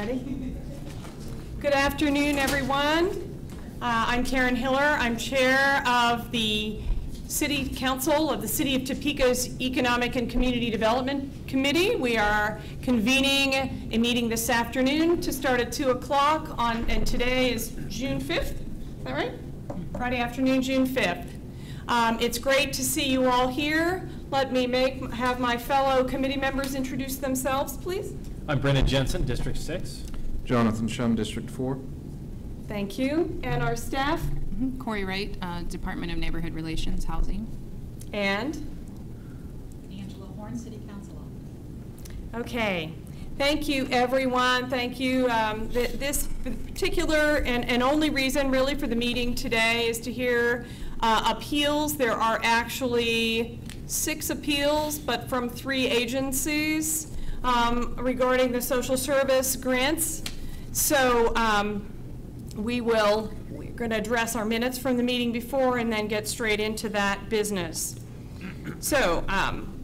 Ready? Good afternoon, everyone. I'm Karen Hiller. I'm chair of the City Council of the City of Topeka's Economic and Community Development Committee. We are convening a meeting this afternoon to start at 2 o'clock and today is June 5th. Is that right? Friday afternoon, June 5th. It's great to see you all here. Let me have my fellow committee members introduce themselves, please. I'm Brennan Jensen, District 6. Jonathan Shum, District 4. Thank you. And our staff? Corey Wright, Department of Neighborhood Relations, Housing. And? Angela Horn, City Council. Okay. Thank you, everyone. Thank you. This particular and only reason really for the meeting today is to hear appeals. There are actually 6 appeals, but from 3 agencies regarding the social service grants. So we're going to address our minutes from the meeting before and then get straight into that business. So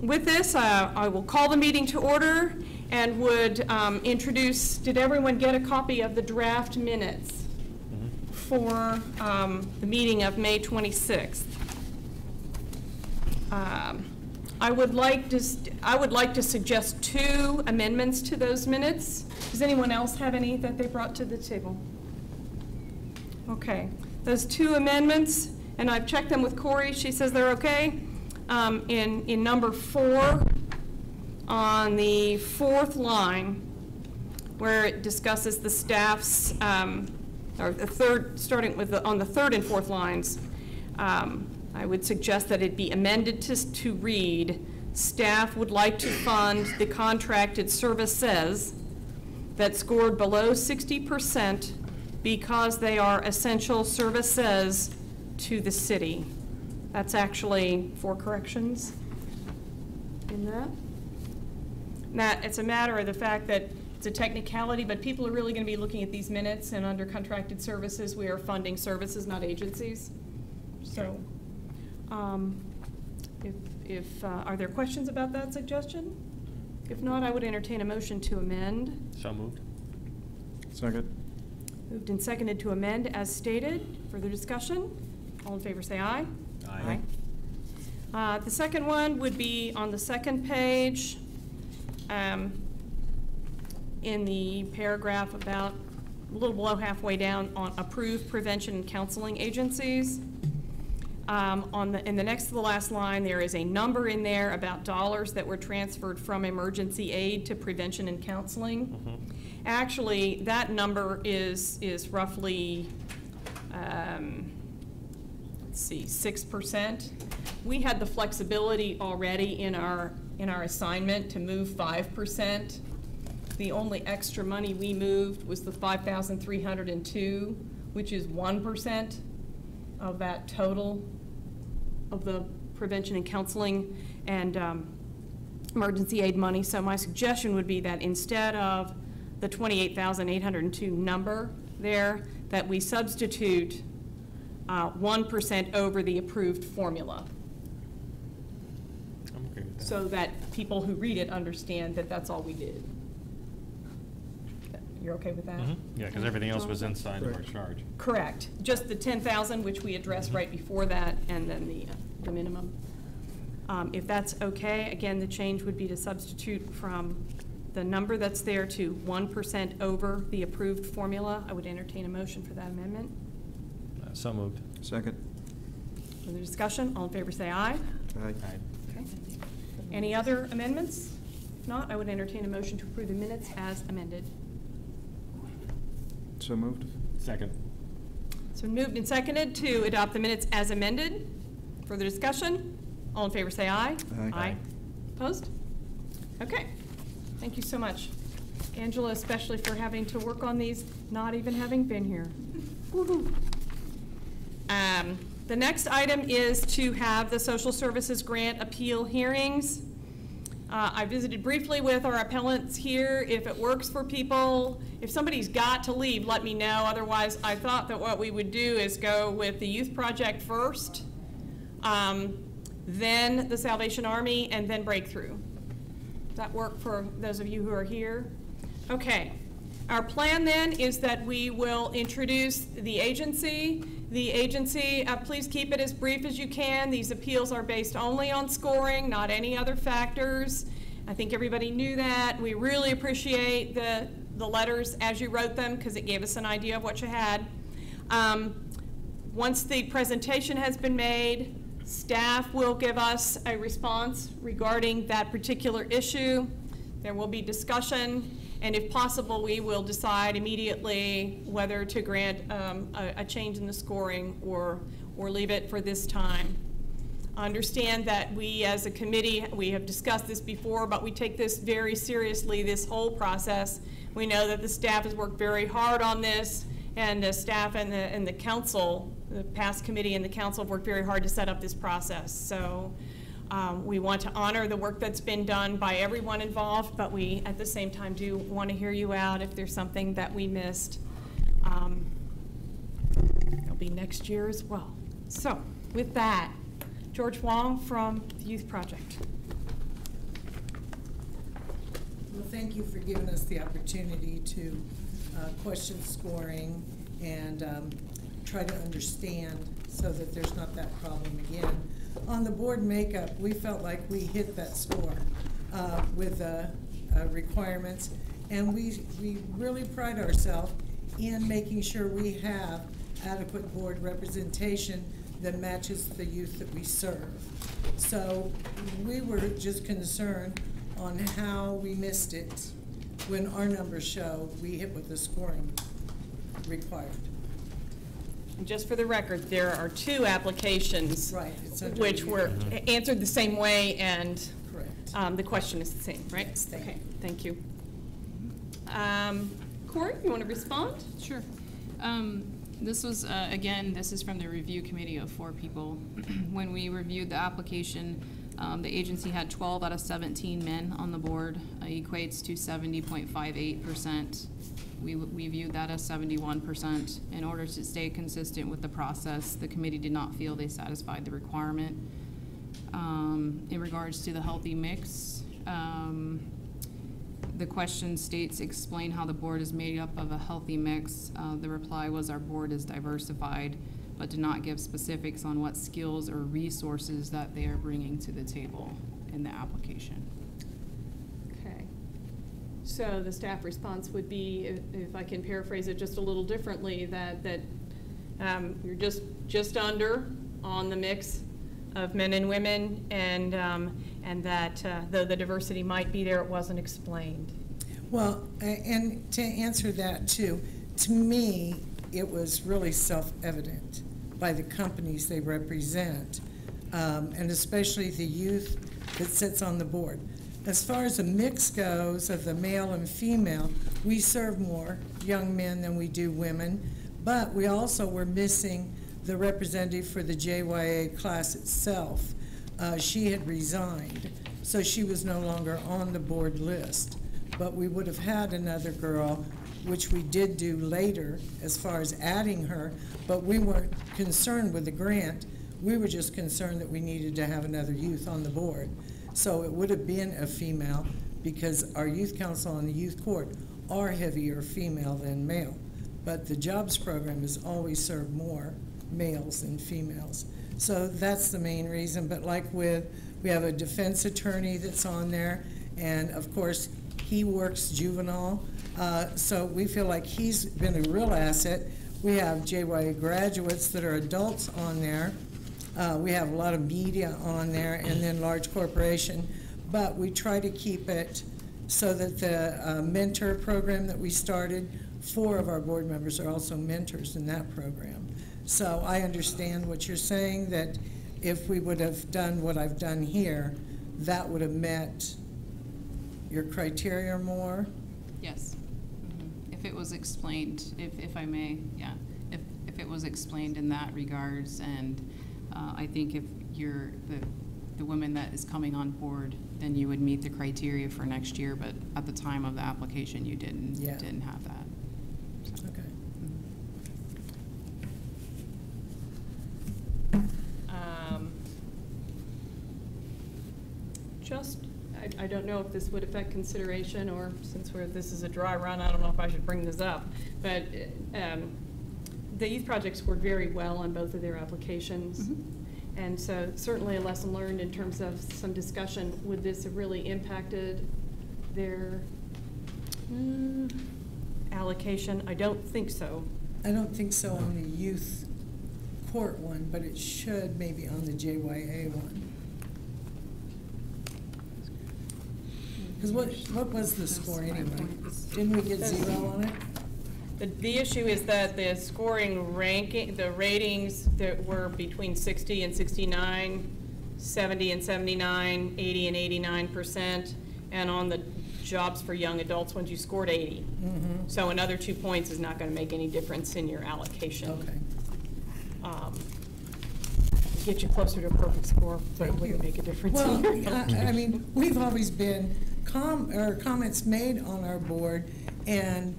with this, I will call the meeting to order and would introduce, did everyone get a copy of the draft minutes for the meeting of May 26th? I would like to suggest 2 amendments to those minutes. Does anyone else have any that they brought to the table? Okay, those 2 amendments, and I've checked them with Corey. She says they're okay. In number 4, on the 4th line, where it discusses the staff's, or the third, starting with on the 3rd and 4th lines, I would suggest that it be amended to read, staff would like to fund the contracted services that scored below 60% because they are essential services to the city. That's actually 4 corrections in that. That it's a matter of the fact that it's a technicality, but people are really going to be looking at these minutes, and under contracted services, we are funding services, not agencies. So, are there questions about that suggestion? If not, I would entertain a motion to amend. So moved. Second. Moved and seconded to amend as stated. Further discussion? All in favor say aye. Aye. The second one would be on the 2nd page in the paragraph about a little below halfway down on approved prevention and counseling agencies. In the next to the last line, there is a number in there about dollars that were transferred from emergency aid to prevention and counseling. Actually, that number is roughly, let's see, 6%. We had the flexibility already in our assignment to move 5%. The only extra money we moved was the $5,302, which is 1% of that total of the prevention and counseling and emergency aid money. So my suggestion would be that instead of the $28,802 number there, that we substitute 1% over the approved formula. I'm okay with that. So that people who read it understand that that's all we did. You're okay with that? Yeah, because everything else was inside of our charge. Correct. Just the 10,000, which we addressed right before that, and then the minimum. If that's okay, again, the change would be to substitute from the number that's there to 1% over the approved formula. I would entertain a motion for that amendment. So moved. Second. Further discussion? All in favor say aye. Aye. Aye. Okay. Any other amendments? If not, I would entertain a motion to approve the minutes as amended. So moved. Second. So moved and seconded to adopt the minutes as amended. Further discussion? All in favor say aye. Aye. Aye. Opposed? Okay. Thank you so much. Angela, especially for having to work on these, not even having been here. Woohoo. The next item is to have the social services grant appeal hearings. I visited briefly with our appellants here. If it works for people, if somebody's got to leave, let me know. Otherwise, I thought that what we would do is go with the Youth Project first, then the Salvation Army, and then Breakthrough. Does that work for those of you who are here? Okay. Our plan then is that we will introduce the agency. The agency, please keep it as brief as you can. These appeals are based only on scoring, not any other factors. I think everybody knew that. We really appreciate the letters as you wrote them because it gave us an idea of what you had. Once the presentation has been made, staff will give us a response regarding that particular issue. There will be discussion, and if possible, we will decide immediately whether to grant a change in the scoring or leave it for this time. Understand that we as a committee, we have discussed this before, but we take this very seriously, this whole process. We know that the staff has worked very hard on this, and the staff and the council, the past committee and the council have worked very hard to set up this process. So we want to honor the work that's been done by everyone involved, but we at the same time do want to hear you out if there's something that we missed. It'll be next year as well. So with that, George Wong from the Youth Project. Well, thank you for giving us the opportunity to question scoring and try to understand so that there's not that problem again. On the board makeup, we felt like we hit that score with the requirements, and we really pride ourselves in making sure we have adequate board representation that matches the youth that we serve. So we were just concerned on how we missed it when our numbers show we hit with the scoring required. And just for the record, there are 2 applications Right, it's under which review. were answered the same way, and Correct. the question is the same, right? Yes, thank Okay, you. thank you. Corey, you want to respond? Sure. This was, again, this is from the review committee of 4 people. When we reviewed the application, the agency had 12 out of 17 men on the board, equates to 70.58%. We viewed that as 71%. In order to stay consistent with the process, the committee did not feel they satisfied the requirement. In regards to the healthy mix, the question states, explain how the board is made up of a healthy mix. The reply was, our board is diversified, but did not give specifics on what skills or resources that they are bringing to the table in the application. Okay. So the staff response would be, if I can paraphrase it just a little differently, that you're just under on the mix of men and women, and that though the diversity might be there, it wasn't explained. Well, and to answer that too, to me, it was really self-evident by the companies they represent, and especially the youth that sits on the board. As far as the mix goes of the male and female, we serve more young men than we do women, but we also were missing the representative for the JYA class itself. She had resigned, so she was no longer on the board list. But we would have had another girl, which we did do later as far as adding her, but we weren't concerned with the grant. We were just concerned that we needed to have another youth on the board. So it would have been a female because our youth council and the youth court are heavier female than male. But the jobs program has always served more males than females. So that's the main reason. But like we have a defense attorney that's on there, and of course, he works juvenile. So we feel like he's been a real asset. We have JYA graduates that are adults on there. We have a lot of media on there, and then large corporation. But we try to keep it so that the mentor program that we started, 4 of our board members are also mentors in that program. So I understand what you're saying, that if we would have done what I've done here, that would have met your criteria more. Yes. If it was explained, if I may, yeah. If it was explained in that regards, and I think if you're the woman that is coming on board, then you would meet the criteria for next year, but at the time of the application, you didn't have that. So. Okay. Just I don't know if this would affect consideration, or since this is a dry run, I don't know if I should bring this up, but the youth project scored very well on both of their applications. Mm-hmm. And so certainly a lesson learned in terms of some discussion. Would this have really impacted their allocation? I don't think so. I don't think so on the youth court one, but it should maybe on the JYA one. Because what was the score anyway? Didn't we get 0 on it? The issue is that the scoring ranking, the ratings that were between 60 and 69, 70 and 79, 80 and 89%, and on the jobs for young adults ones, you scored 80. So another 2 points is not going to make any difference in your allocation. Okay. Get you closer to a perfect score, but it wouldn't make a difference. Well, I mean, we've always been comments made on our board, and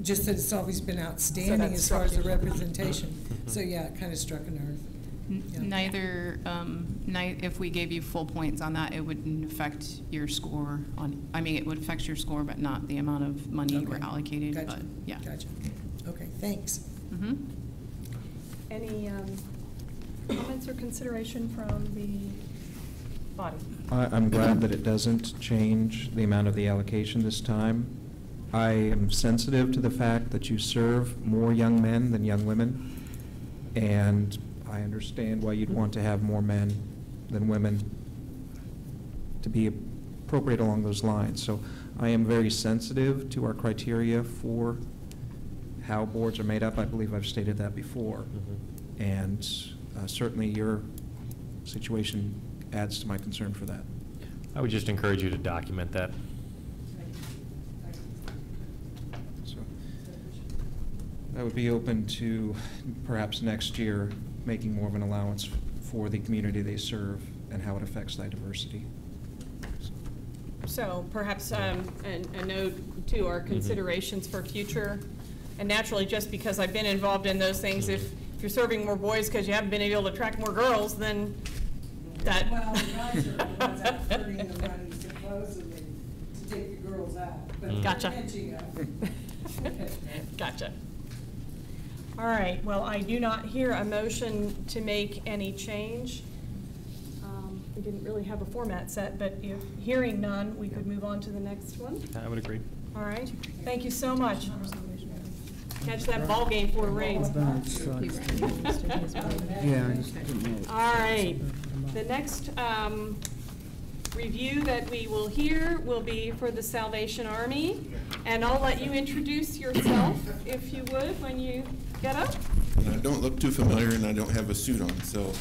just that it's always been outstanding that as far as the struck you. representation. So yeah, it kind of struck a nerve. Yeah. Neither, if we gave you full points on that, it wouldn't affect your score on, I mean, it would affect your score, but not the amount of money we're Okay. allocated, Gotcha. but, yeah. Gotcha. Okay, thanks. Mhm. Any comments or consideration from the body? I'm glad that it doesn't change the amount of the allocation this time. I am sensitive to the fact that you serve more young men than young women, and I understand why you'd want to have more men than women to be appropriate along those lines. So I am very sensitive to our criteria for how boards are made up. I believe I've stated that before. And certainly your situation adds to my concern for that. I would just encourage you to document that. So I would be open to perhaps next year making more of an allowance for the community they serve and how it affects that diversity. So perhaps a note to our considerations for future. And naturally, just because I've been involved in those things, if you're serving more boys because you haven't been able to attract more girls, then that. Well, the guys are the ones out hurting the money supposedly to take the girls out. But Gotcha. they're catching up. Gotcha. All right, well, I do not hear a motion to make any change. We didn't really have a format set, but if hearing none, we could move on to the next one. I would agree. All right, thank you so much. Catch that ball game before it rains. All right, the next review that we will hear will be for the Salvation Army, and I'll let you introduce yourself, if you would, when you get up. And I don't look too familiar, and I don't have a suit on, so.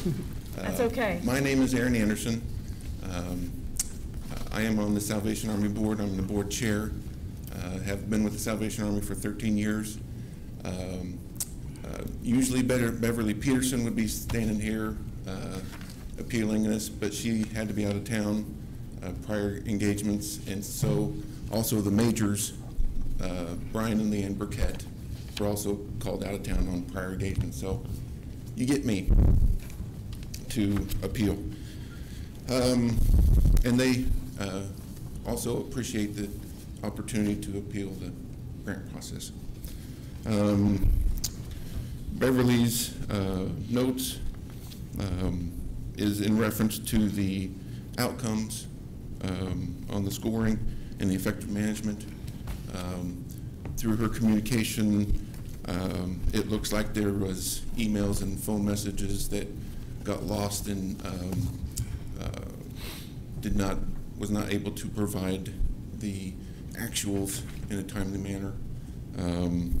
That's okay. My name is Aaron Anderson. I am on the Salvation Army Board. I'm the board chair. Have been with the Salvation Army for 13 years. Usually Beverly Peterson would be standing here appealing this, but she had to be out of town, prior engagements, and so also the majors, Brian and Leanne Burkett, were also called out of town on prior engagements. So you get me to appeal. And they also appreciate the opportunity to appeal the grant process. Beverly's notes is in reference to the outcomes on the scoring and the effective management. Through her communication, it looks like there was emails and phone messages that got lost and was not able to provide the actuals in a timely manner, and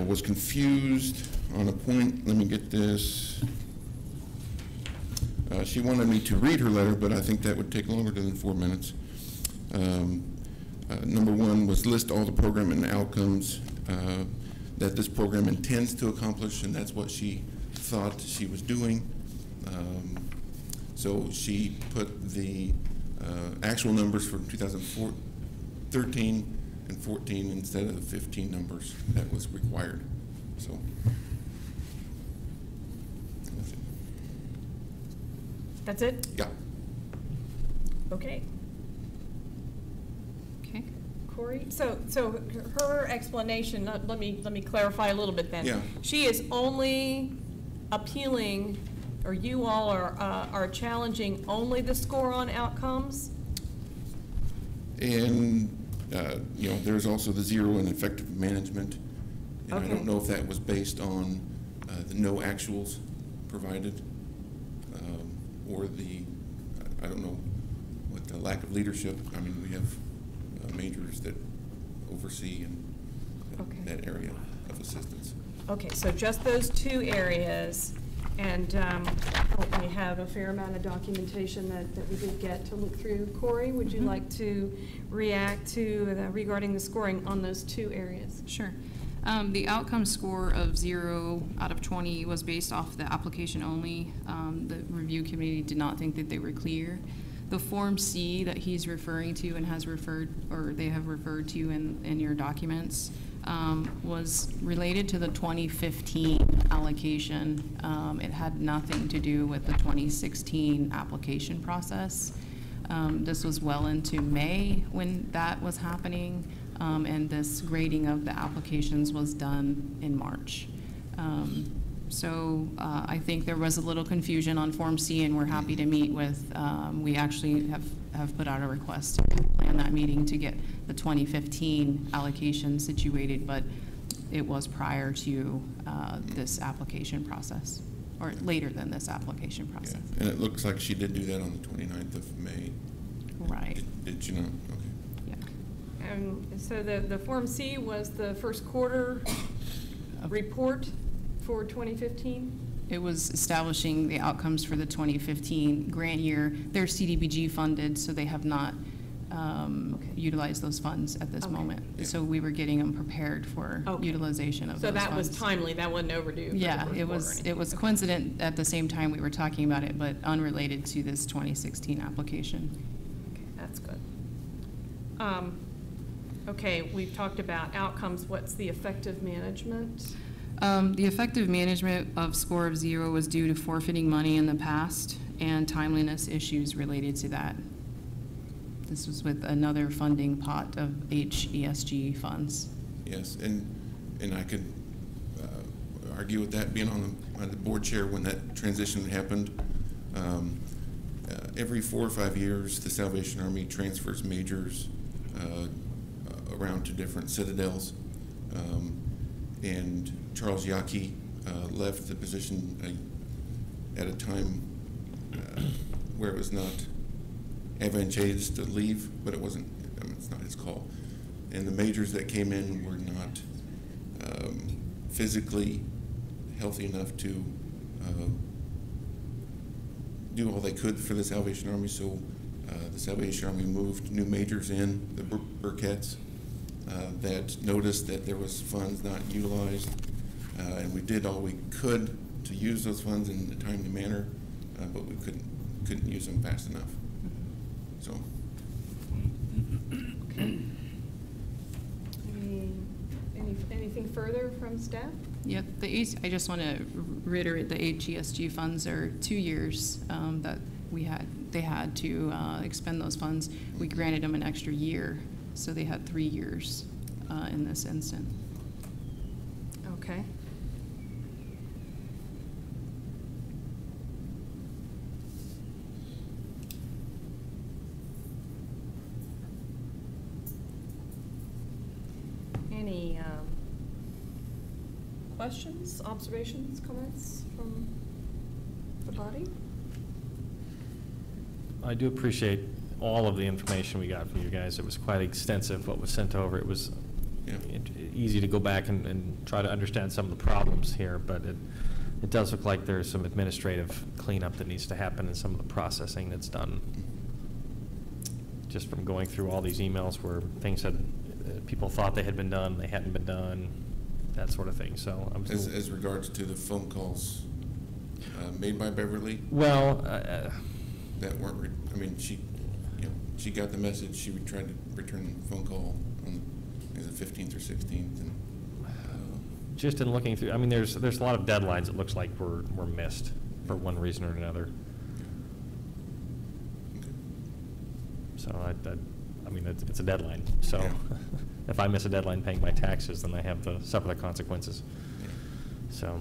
was confused on a point. Let me get this. She wanted me to read her letter, but I think that would take longer than 4 minutes. Number one was list all the program and outcomes that this program intends to accomplish, and that's what she thought she was doing. So she put the actual numbers for 2013 and 14 instead of the 15 numbers that was required. So That's it? yeah. Okay. Okay. Corey, so her explanation, let me clarify a little bit then. Yeah. She is only appealing, or you all are challenging only the score on outcomes? And, there's also the zero in effective management. And I Okay. don't know if that was based on the no actuals provided, or I don't know, what the lack of leadership. I mean, we have majors that oversee Okay. that area of assistance. Okay, so just those two areas, and we have a fair amount of documentation that we did get to look through. Corey, would you like to react to regarding the scoring on those two areas? Sure. The outcome score of 0 out of 20 was based off the application only. The review committee did not think that they were clear. The Form C that he's referring to and has referred, or they have referred to in your documents, was related to the 2015 allocation. It had nothing to do with the 2016 application process. This was well into May when that was happening, and this grading of the applications was done in March. So I think there was a little confusion on Form C, and we're happy to meet with, we actually have put out a request to plan that meeting to get the 2015 allocation situated, but it was prior to this application process, or later than this application Yeah. process. And it looks like she did do that on the 29th of May. Right, Did you not? Okay. yeah. And so the Form C was the first quarter report for 2015? It was establishing the outcomes for the 2015 grant year. They're CDBG funded, so they have not utilized those funds at this Okay. moment. Yeah. So we were getting them prepared for Okay. utilization of those So funds. that was timely, that wasn't overdue? for the Yeah, first it quarter or was anything. coincident at the same time we were talking about it, but unrelated to this 2016 application. Okay, that's good. Okay, we've talked about outcomes. What's the effective management? The effective management of score of 0 was due to forfeiting money in the past and timeliness issues related to that. This was with another funding pot of HESG funds. Yes, and I could argue with that, being on the board chair when that transition happened. Every 4 or 5 years, the Salvation Army transfers majors around to different citadels. And Charles Yaki left the position at a time where it was not advantageous to leave, but it wasn't, it's not his call. And the majors that came in were not physically healthy enough to do all they could for the Salvation Army, so the Salvation Army moved new majors in, the Burketts, that noticed that there was funds not utilized, and we did all we could to use those funds in a timely manner, but we couldn't use them fast enough. So, Anything further from staff? Yep, I just want to reiterate the HESG funds are 2 years that they had to expend those funds. We granted them an extra year, so they had 3 years in this instant. Okay. Any questions, observations, comments from the body? I do appreciate all of the information we got from you guys. It was quite extensive, what was sent over. It was yeah. easy to go back and try to understand some of the problems here, but it does look like there's some administrative cleanup that needs to happen in some of the processing that's done. Just from going through all these emails where things had, people thought they had been done, they hadn't been done, that sort of thing. So I'm As regards to the phone calls made by Beverly, well, that weren't, she got the message, she would try to return the phone call on the 15th or 16th. And, just in looking through, I mean, there's a lot of deadlines it looks like were missed for one reason or another. okay. So I mean, it's a deadline. So Yeah. if I miss a deadline paying my taxes, then I have to suffer the consequences. Yeah. So,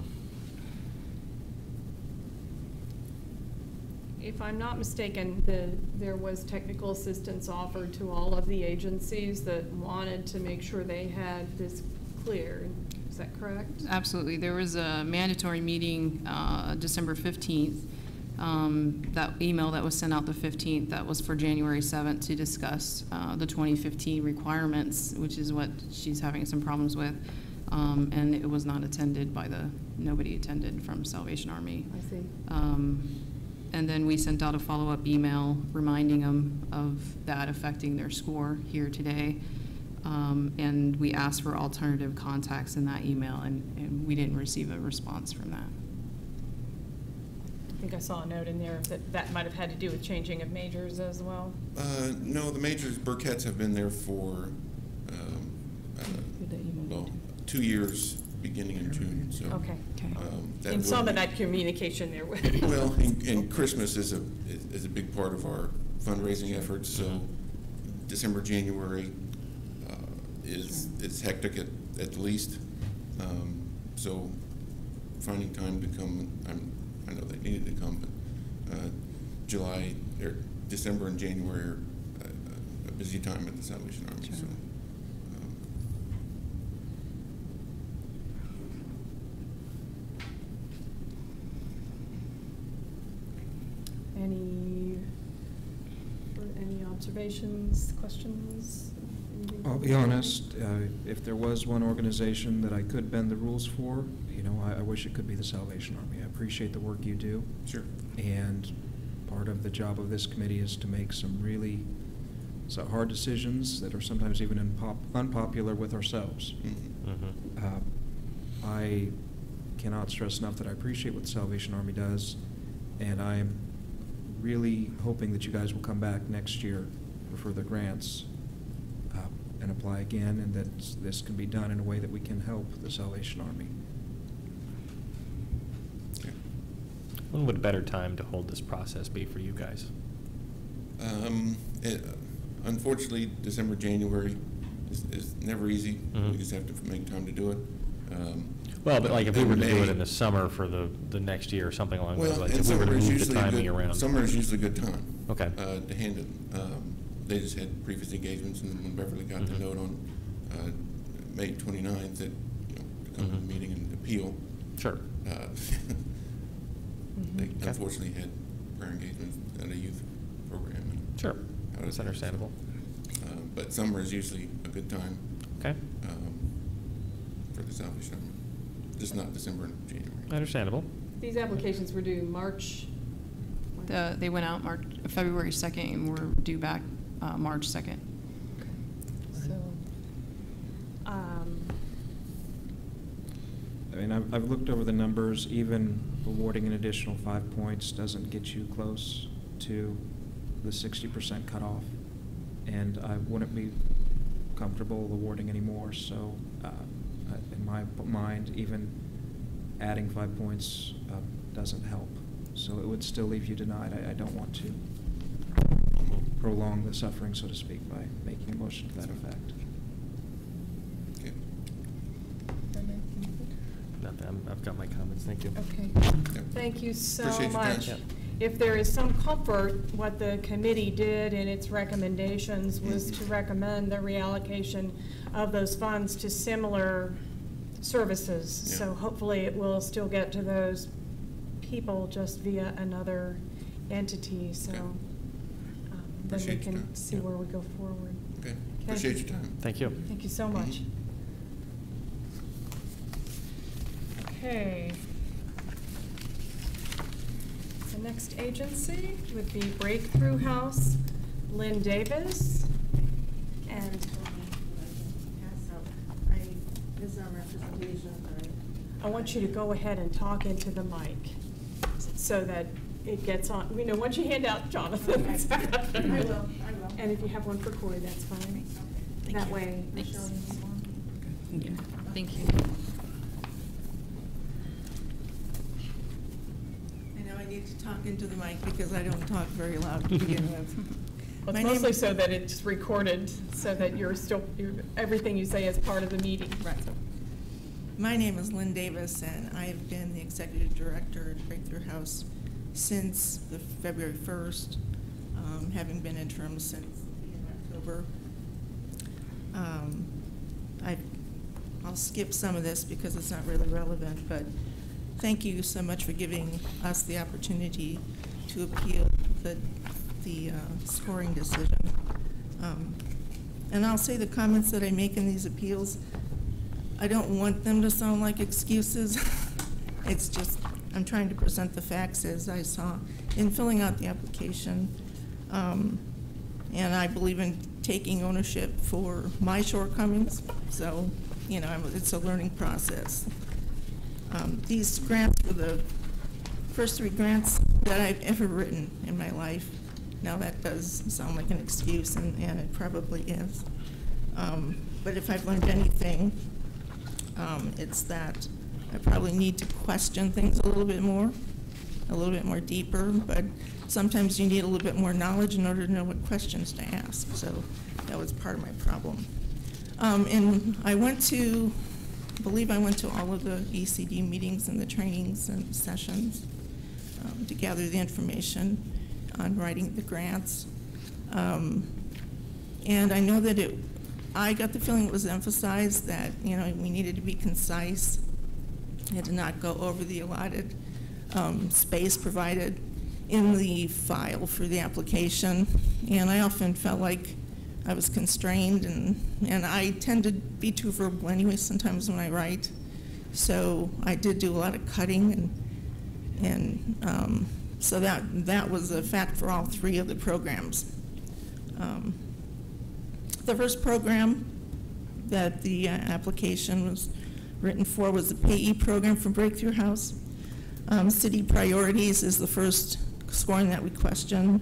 If I'm not mistaken, there was technical assistance offered to all of the agencies that wanted to make sure they had this clear. Is that correct? Absolutely. There was a mandatory meeting December 15th. That email that was sent out the 15th, that was for January 7th to discuss the 2015 requirements, which is what she's having some problems with. And it was not attended nobody attended from Salvation Army. I see. And then we sent out a follow-up email reminding them of that affecting their score here today. And we asked for alternative contacts in that email, and we didn't receive a response from that. I think I saw a note in there that might have had to do with changing of majors as well. No, the majors, Burketts have been there for, well, 2 years, beginning in June, so. Okay. that And some will of be- that communication there with. Well, and Christmas is a big part of our fundraising efforts, so December, January is hectic at the least. So finding time to come, I know they needed to come, but July, or December and January are a busy time at the Salvation Army, Sure. so. Any observations, questions? Anything I'll from be the board? honest, if there was one organization that I could bend the rules for, I wish it could be the Salvation Army. I appreciate the work you do, Sure. and part of the job of this committee is to make some really hard decisions that are sometimes even unpopular with ourselves. Mhm. I cannot stress enough that I appreciate what the Salvation Army does, and I'm really hoping that you guys will come back next year for further grants and apply again, and that this can be done in a way that we can help the Salvation Army. Okay. when would a better time to hold this process be for you guys? Unfortunately, December, January is never easy. Mhm. We just have to make time to do it. Well, but like if we were to do May- it in the summer for the next year or something along those Well, lines, and if we were summer to is move the usually a timing good, around. summer is usually a good time. Okay. To hand it. They just had previous engagements, and when Beverly got the Mhm. note on May 29th that, to come to the Mhm. meeting and appeal, Sure. they Mhm. unfortunately had prayer engagements at a youth program. and Sure. out of That's there, so, understandable. But summer is usually a good time Okay. for the Salvation Army, just not December and January. Understandable. These applications were due March. They went out February 2nd and were due back March 2nd. So, I've looked over the numbers. Even awarding an additional 5 points doesn't get you close to the 60% cutoff, and I wouldn't be comfortable awarding any more. So, in my mind, even adding 5 points doesn't help. So it would still leave you denied. I don't want to prolong the suffering, so to speak, by making a motion to that effect. Okay. Nothing. I've got my comments. Thank you. Okay. Yep. Thank you so Appreciate your time. much. Yep. If there is some comfort, what the committee did in its recommendations was to recommend the reallocation of those funds to similar services. Yeah. So hopefully it will still get to those people just via another entity, so Okay. then we Appreciate your can time. see Yep. where we go forward. Okay. Appreciate your time. Thank you. Thank you so much. Okay. The next agency would be Breakthrough House, Lynn Davis. And this is our representation. I want you to go ahead and talk into the mic so that it gets on, once you hand out Jonathan's. I will. And if you have one for Corey, that's fine. Thank That you. way, Thanks. Michelle, you can go on. Yeah. Thank you. I know I need to talk into the mic because I don't talk very loud to begin with. Well, My it's name- mostly so that it's recorded, so that everything you say is part of the meeting. Right. My name is Lynn Davis, and I've been the executive director at Breakthrough House since the February 1st, having been interim since October. I'll skip some of this because it's not really relevant, but thank you so much for giving us the opportunity to appeal the scoring decision. And I'll say the comments that I make in these appeals, I don't want them to sound like excuses. It's just, I'm trying to present the facts as I saw in filling out the application. And I believe in taking ownership for my shortcomings, so, you know, it's a learning process. These grants were the first 3 grants that I've ever written in my life. Now that does sound like an excuse, and it probably is. But if I've learned anything, it's that I probably need to question things a little bit more deeper, but sometimes you need a little bit more knowledge in order to know what questions to ask. So that was part of my problem. And I believe I went to all of the ECD meetings and the trainings and sessions to gather the information on writing the grants. And I know that I got the feeling it was emphasized that, you know, we needed to be concise and to not go over the allotted space provided in the file for the application. And I often felt like I was constrained, and I tend to be too verbal anyway sometimes when I write. So I did do a lot of cutting, and so that was a fact for all 3 of the programs. The first program that the application was written for was the payee program from Breakthrough House. City priorities is the first scoring that we questioned.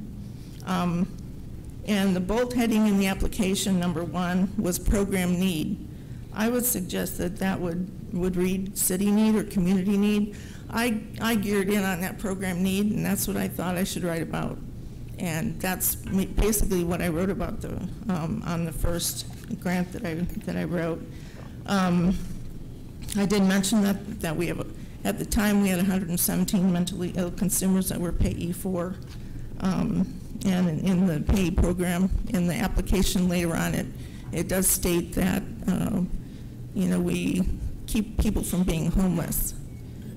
And the bold heading in the application, number 1, was program need. I would suggest that would read city need or community need. I geared in on that program need, and that's what I thought I should write about. And that's basically what I wrote about on the first grant that I wrote. I did mention that we have, at the time, we had 117 mentally ill consumers that were payee for. And in the payee program, in the application later on, it does state that, you know, we keep people from being homeless.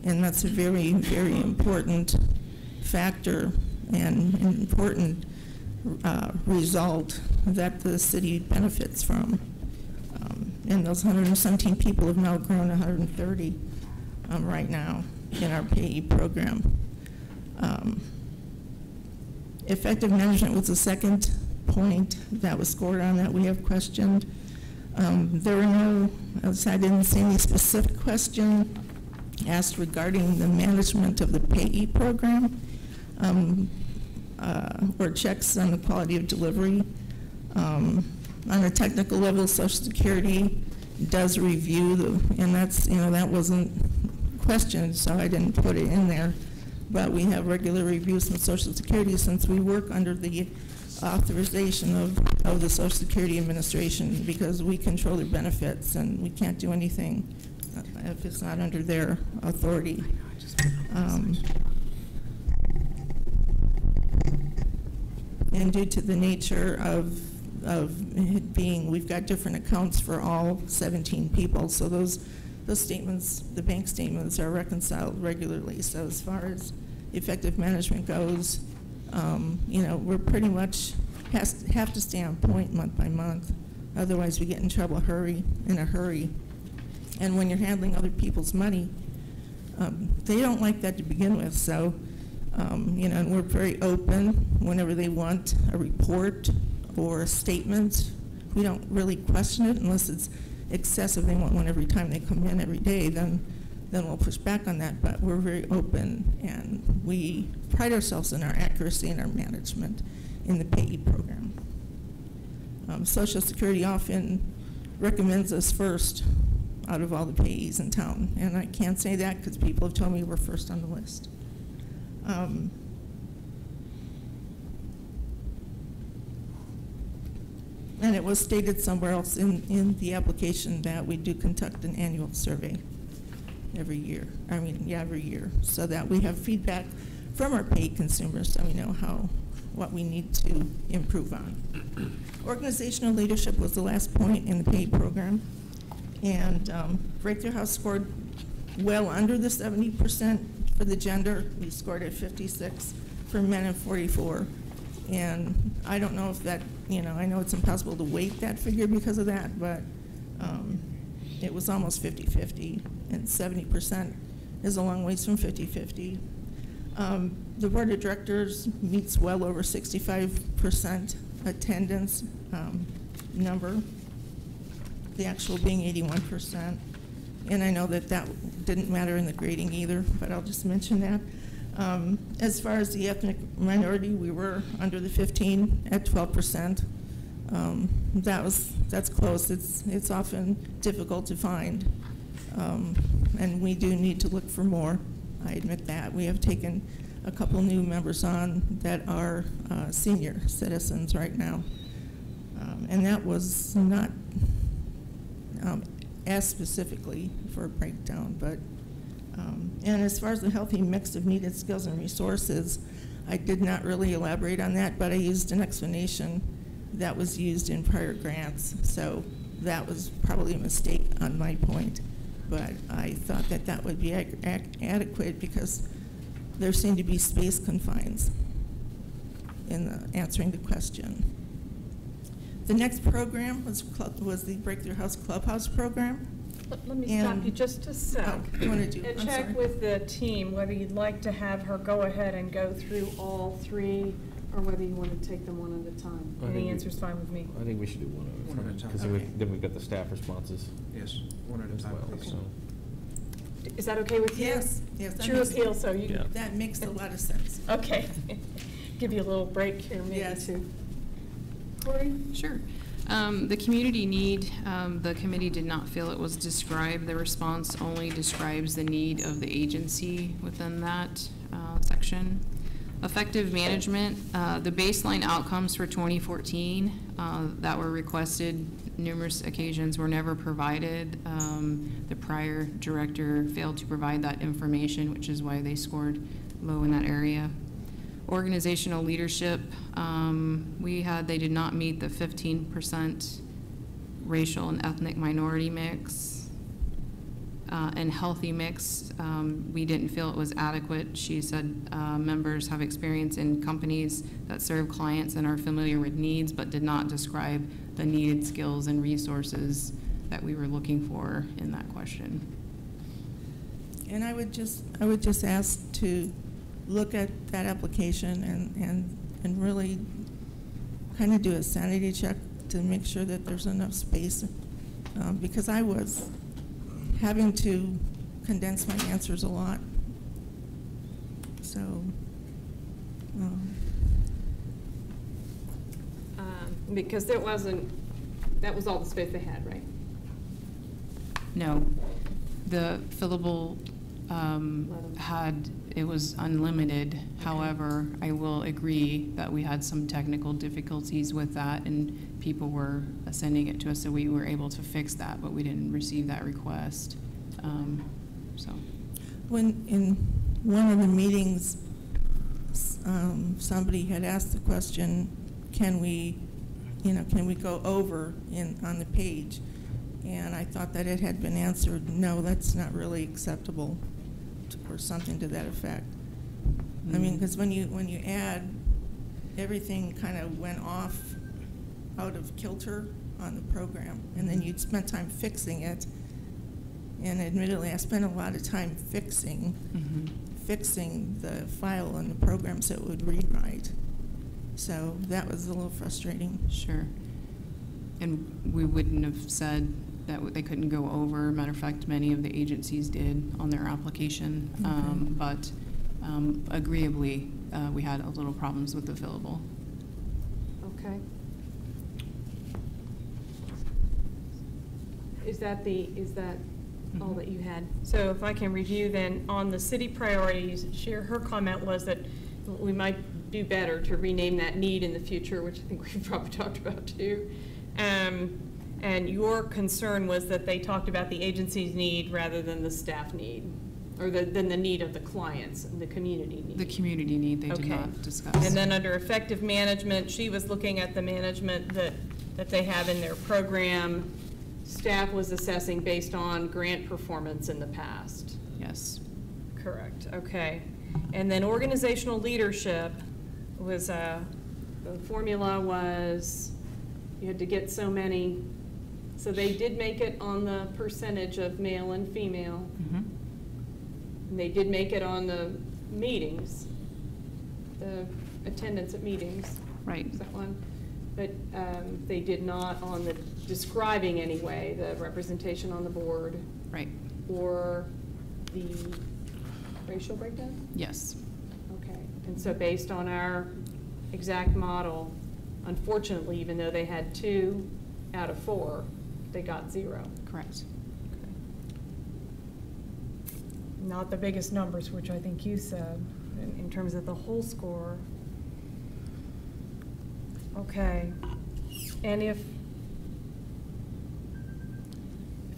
And that's a very, very important factor and important result that the city benefits from. And those 117 people have now grown to 130 right now in our payee program. Effective management was the second point that was scored on that we have questioned. There were no, I didn't see any specific question asked regarding the management of the payee program or checks on the quality of delivery. On a technical level, Social Security does review and that's, you know, that wasn't questioned, so I didn't put it in there. But we have regular reviews from Social Security since we work under the authorization of the Social Security Administration, because we control their benefits and we can't do anything if it's not under their authority. And due to the nature of it being, we've got different accounts for all 17 people, so those statements, the bank statements, are reconciled regularly. So as far as effective management goes, you know, we're pretty much have to stay on point month by month. Otherwise, we get in trouble in a hurry. And when you're handling other people's money, they don't like that to begin with. So, you know, and we're very open whenever they want a report or a statement. We don't really question it unless it's excessive. They want one every time they come in every day, then we'll push back on that. But we're very open, and we pride ourselves in our accuracy and our management in the payee program. Social Security often recommends us first out of all the payees in town, and I can't say that because people have told me we're first on the list. And it was stated somewhere else in the application that we do conduct an annual survey every year. Every year, so that we have feedback from our paid consumers, so we know what we need to improve on. Organizational leadership was the last point in the paid program, and Breakthrough House scored well under the 70% for the gender. We scored at 56 for men and 44. And I don't know if that, I know it's impossible to weight that figure because of that, but it was almost 50-50, and 70% is a long ways from 50-50. The board of directors meets well over 65% attendance number, the actual being 81%. And I know that didn't matter in the grading either, but I'll just mention that. As far as the ethnic minority, we were under the 15 at 12%. That's close. It's often difficult to find, and we do need to look for more. I admit that. We have taken a couple new members on that are senior citizens right now, and that was not as specifically for a breakdown, but and as far as the healthy mix of needed skills and resources, I did not really elaborate on that, but I used an explanation that was used in prior grants, so that was probably a mistake on my point, but I thought that would be adequate because there seemed to be space confines in answering the question. The next program was the Breakthrough House Clubhouse program. Let me stop you just a sec. You want to do? And I'm check sorry. with the team whether you'd like to have her go ahead and go through all three, or whether you want to take them one at a time. I And think the answer's fine with me. I think we should do one One at a time. because Okay. then we've got the staff responses Yes, one at a as time, well, please. so. Is that okay with you? Yes, yes. It's your appeal, so you, Yeah. That makes a lot of sense. okay. Give you a little break here, maybe, Yes. too. Corey? Sure. The community need, the committee did not feel it was described. The response only describes the need of the agency within that section. Effective management, the baseline outcomes for 2014 that were requested numerous occasions were never provided. The prior director failed to provide that information, which is why they scored low in that area. Organizational leadership, they did not meet the 15% racial and ethnic minority mix. And healthy mix, we didn't feel it was adequate. She said members have experience in companies that serve clients and are familiar with needs, but did not describe the needed skills and resources that we were looking for in that question. And I would just ask to look at that application and really kind of do a sanity check to make sure that there's enough space, because I was having to condense my answers a lot. So, Because that was all the space they had, right? No, the fillable it was unlimited. However, I will agree that we had some technical difficulties with that, and people were sending it to us, so we were able to fix that, but we didn't receive that request. So, when in one of the meetings, somebody had asked the question, can we go over on the page? And I thought that it had been answered, no, that's not really acceptable, or something to that effect. I mean, because when you add, everything kind of went off out of kilter on the program, and then you'd spent time fixing it. And admittedly, I spent a lot of time fixing the file and the program so it would read right. So that was a little frustrating. sure. And we wouldn't have said that they couldn't go over. Matter of fact, many of the agencies did on their application. Okay. But agreeably, we had a little problems with the fillable. Okay. Is that all that you had? So if I can review then, on the city priorities, her comment was that we might do better to rename that need in the future, which I think we've probably talked about too. And your concern was that they talked about the agency's need rather than the staff need, or than the need of the clients, the community need. The community need, they did Okay. not discuss. And then under effective management, she was looking at the management that they have in their program. Staff was assessing based on grant performance in the past. Yes. Correct, okay. And then organizational leadership was, the formula was, you had to get so many, so they did make it on the percentage of male and female. Mhm. And they did make it on the meetings, the attendance at meetings. Right. Is that one? But they did not on the describing anyway, the representation on the board Right. or the racial breakdown? Yes. Okay, and so based on our exact model, unfortunately, even though they had 2 out of 4, they got 0. Correct. Not the biggest numbers, which I think you said, in terms of the whole score. Okay, and if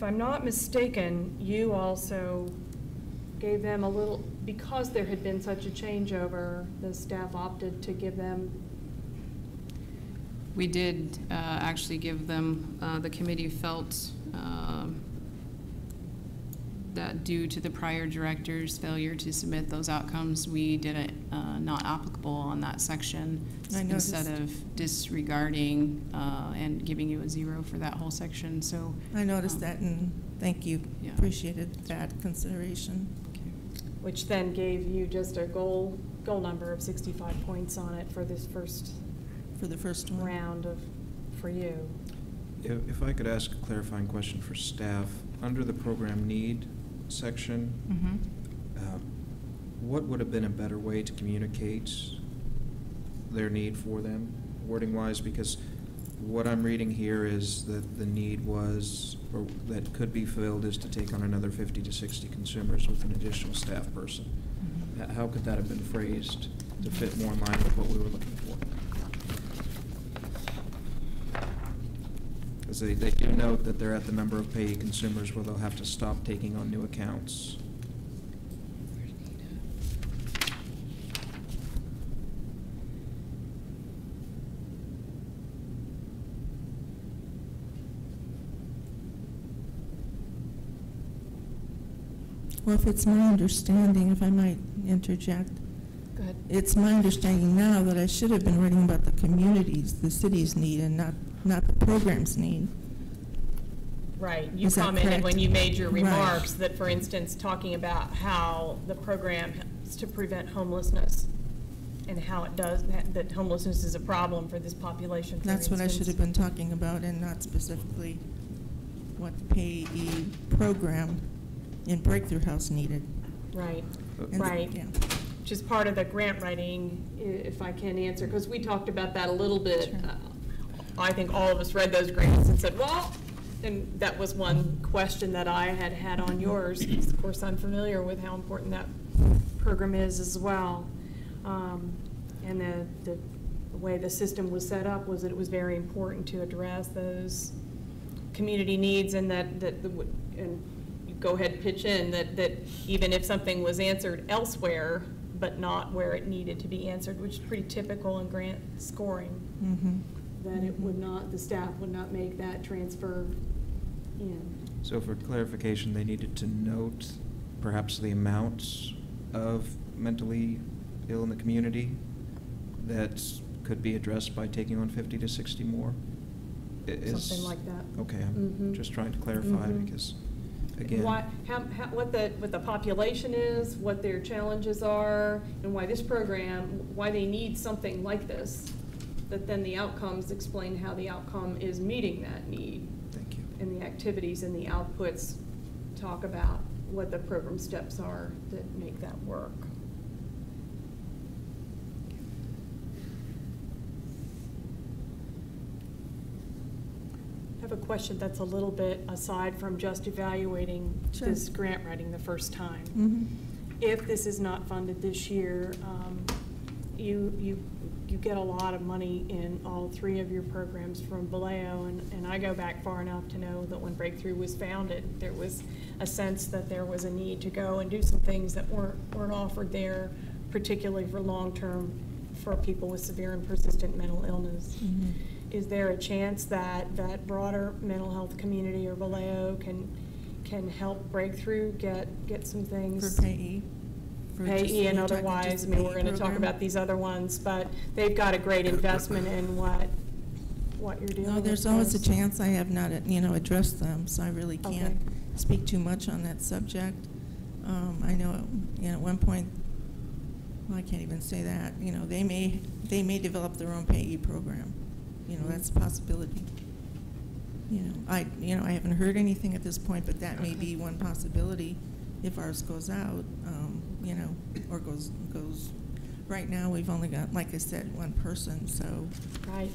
I'm not mistaken, you also gave them a little, because there had been such a changeover, the staff opted to give them. We did actually give them, the committee felt that due to the prior director's failure to submit those outcomes, we did it not applicable on that section. I noticed. Instead of disregarding and giving you a 0 for that whole section, so. I noticed that, and thank you. Yeah. Appreciated that consideration. Which then gave you just a goal number of 65 points on it for this first For the first one. round for you. If I could ask a clarifying question for staff, under the program need section, Mhm. what would have been a better way to communicate their need for them, wording-wise? Because what I'm reading here is that the need was, or that could be filled, is to take on another 50 to 60 consumers with an additional staff person. Mhm. How could that have been phrased to fit more in line with what we were looking for? Because they do note that they're at the number of payee consumers where they'll have to stop taking on new accounts. Well, if it's my understanding, if I might interject, Go ahead. it's my understanding now that I should have been writing about the communities, the city's need, and not the program's need. Right, you Is that commented correct? when you made your Right. remarks that, for instance, talking about how the program helps to prevent homelessness and how it does, that homelessness is a problem for this population, for That's what I should instance. have been talking about, and not specifically what the payee program in Breakthrough House needed. Right, And- right. Yeah. Which is part of the grant writing, if I can answer, because we talked about that a little bit. Sure. I think all of us read those grants and said, well, and that was one question that I had on yours. Of course, I'm familiar with how important that program is as well. And the way the system was set up was that it was very important to address those community needs, and and you go ahead and pitch in that even if something was answered elsewhere, but not where it needed to be answered, which is pretty typical in grant scoring, Mm-hmm. that it would not, the staff would not make that transfer in. So for clarification, they needed to note perhaps the amounts of mentally ill in the community that could be addressed by taking on 50 to 60 more? Something like that. Okay, I'm Mhm. just trying to clarify Mhm. because, again. What the population is, what their challenges are, and why this program, why they need something like this, that then the outcomes explain how the outcome is meeting that need. Thank you. And the activities and the outputs talk about what the program steps are that make that work. I have a question that's a little bit aside from just evaluating Sure. this grant writing the first time. Mm-hmm. If this is not funded this year, you you get a lot of money in all three of your programs from Vallejo, and I go back far enough to know that when Breakthrough was founded, there was a sense that there was a need to go and do some things that weren't offered there, particularly for long-term, for people with severe and persistent mental illness. Mm-hmm. Is there a chance that that broader mental health community or Vallejo can help Breakthrough get some things? For payee? For just- Payee and you're talking otherwise, just I the mean, we're payee going to talk program? about these other ones, but they've got a great investment in what you're dealing with. No, there's always a first. chance. I have not, addressed them, so I really can't Okay. speak too much on that subject. I know, at one point, well, I can't even say that, they may develop their own payee program. That's a possibility. I haven't heard anything at this point, but that may be one possibility if ours goes out, or goes. Right now, we've only got, like I said, one person, so. Right,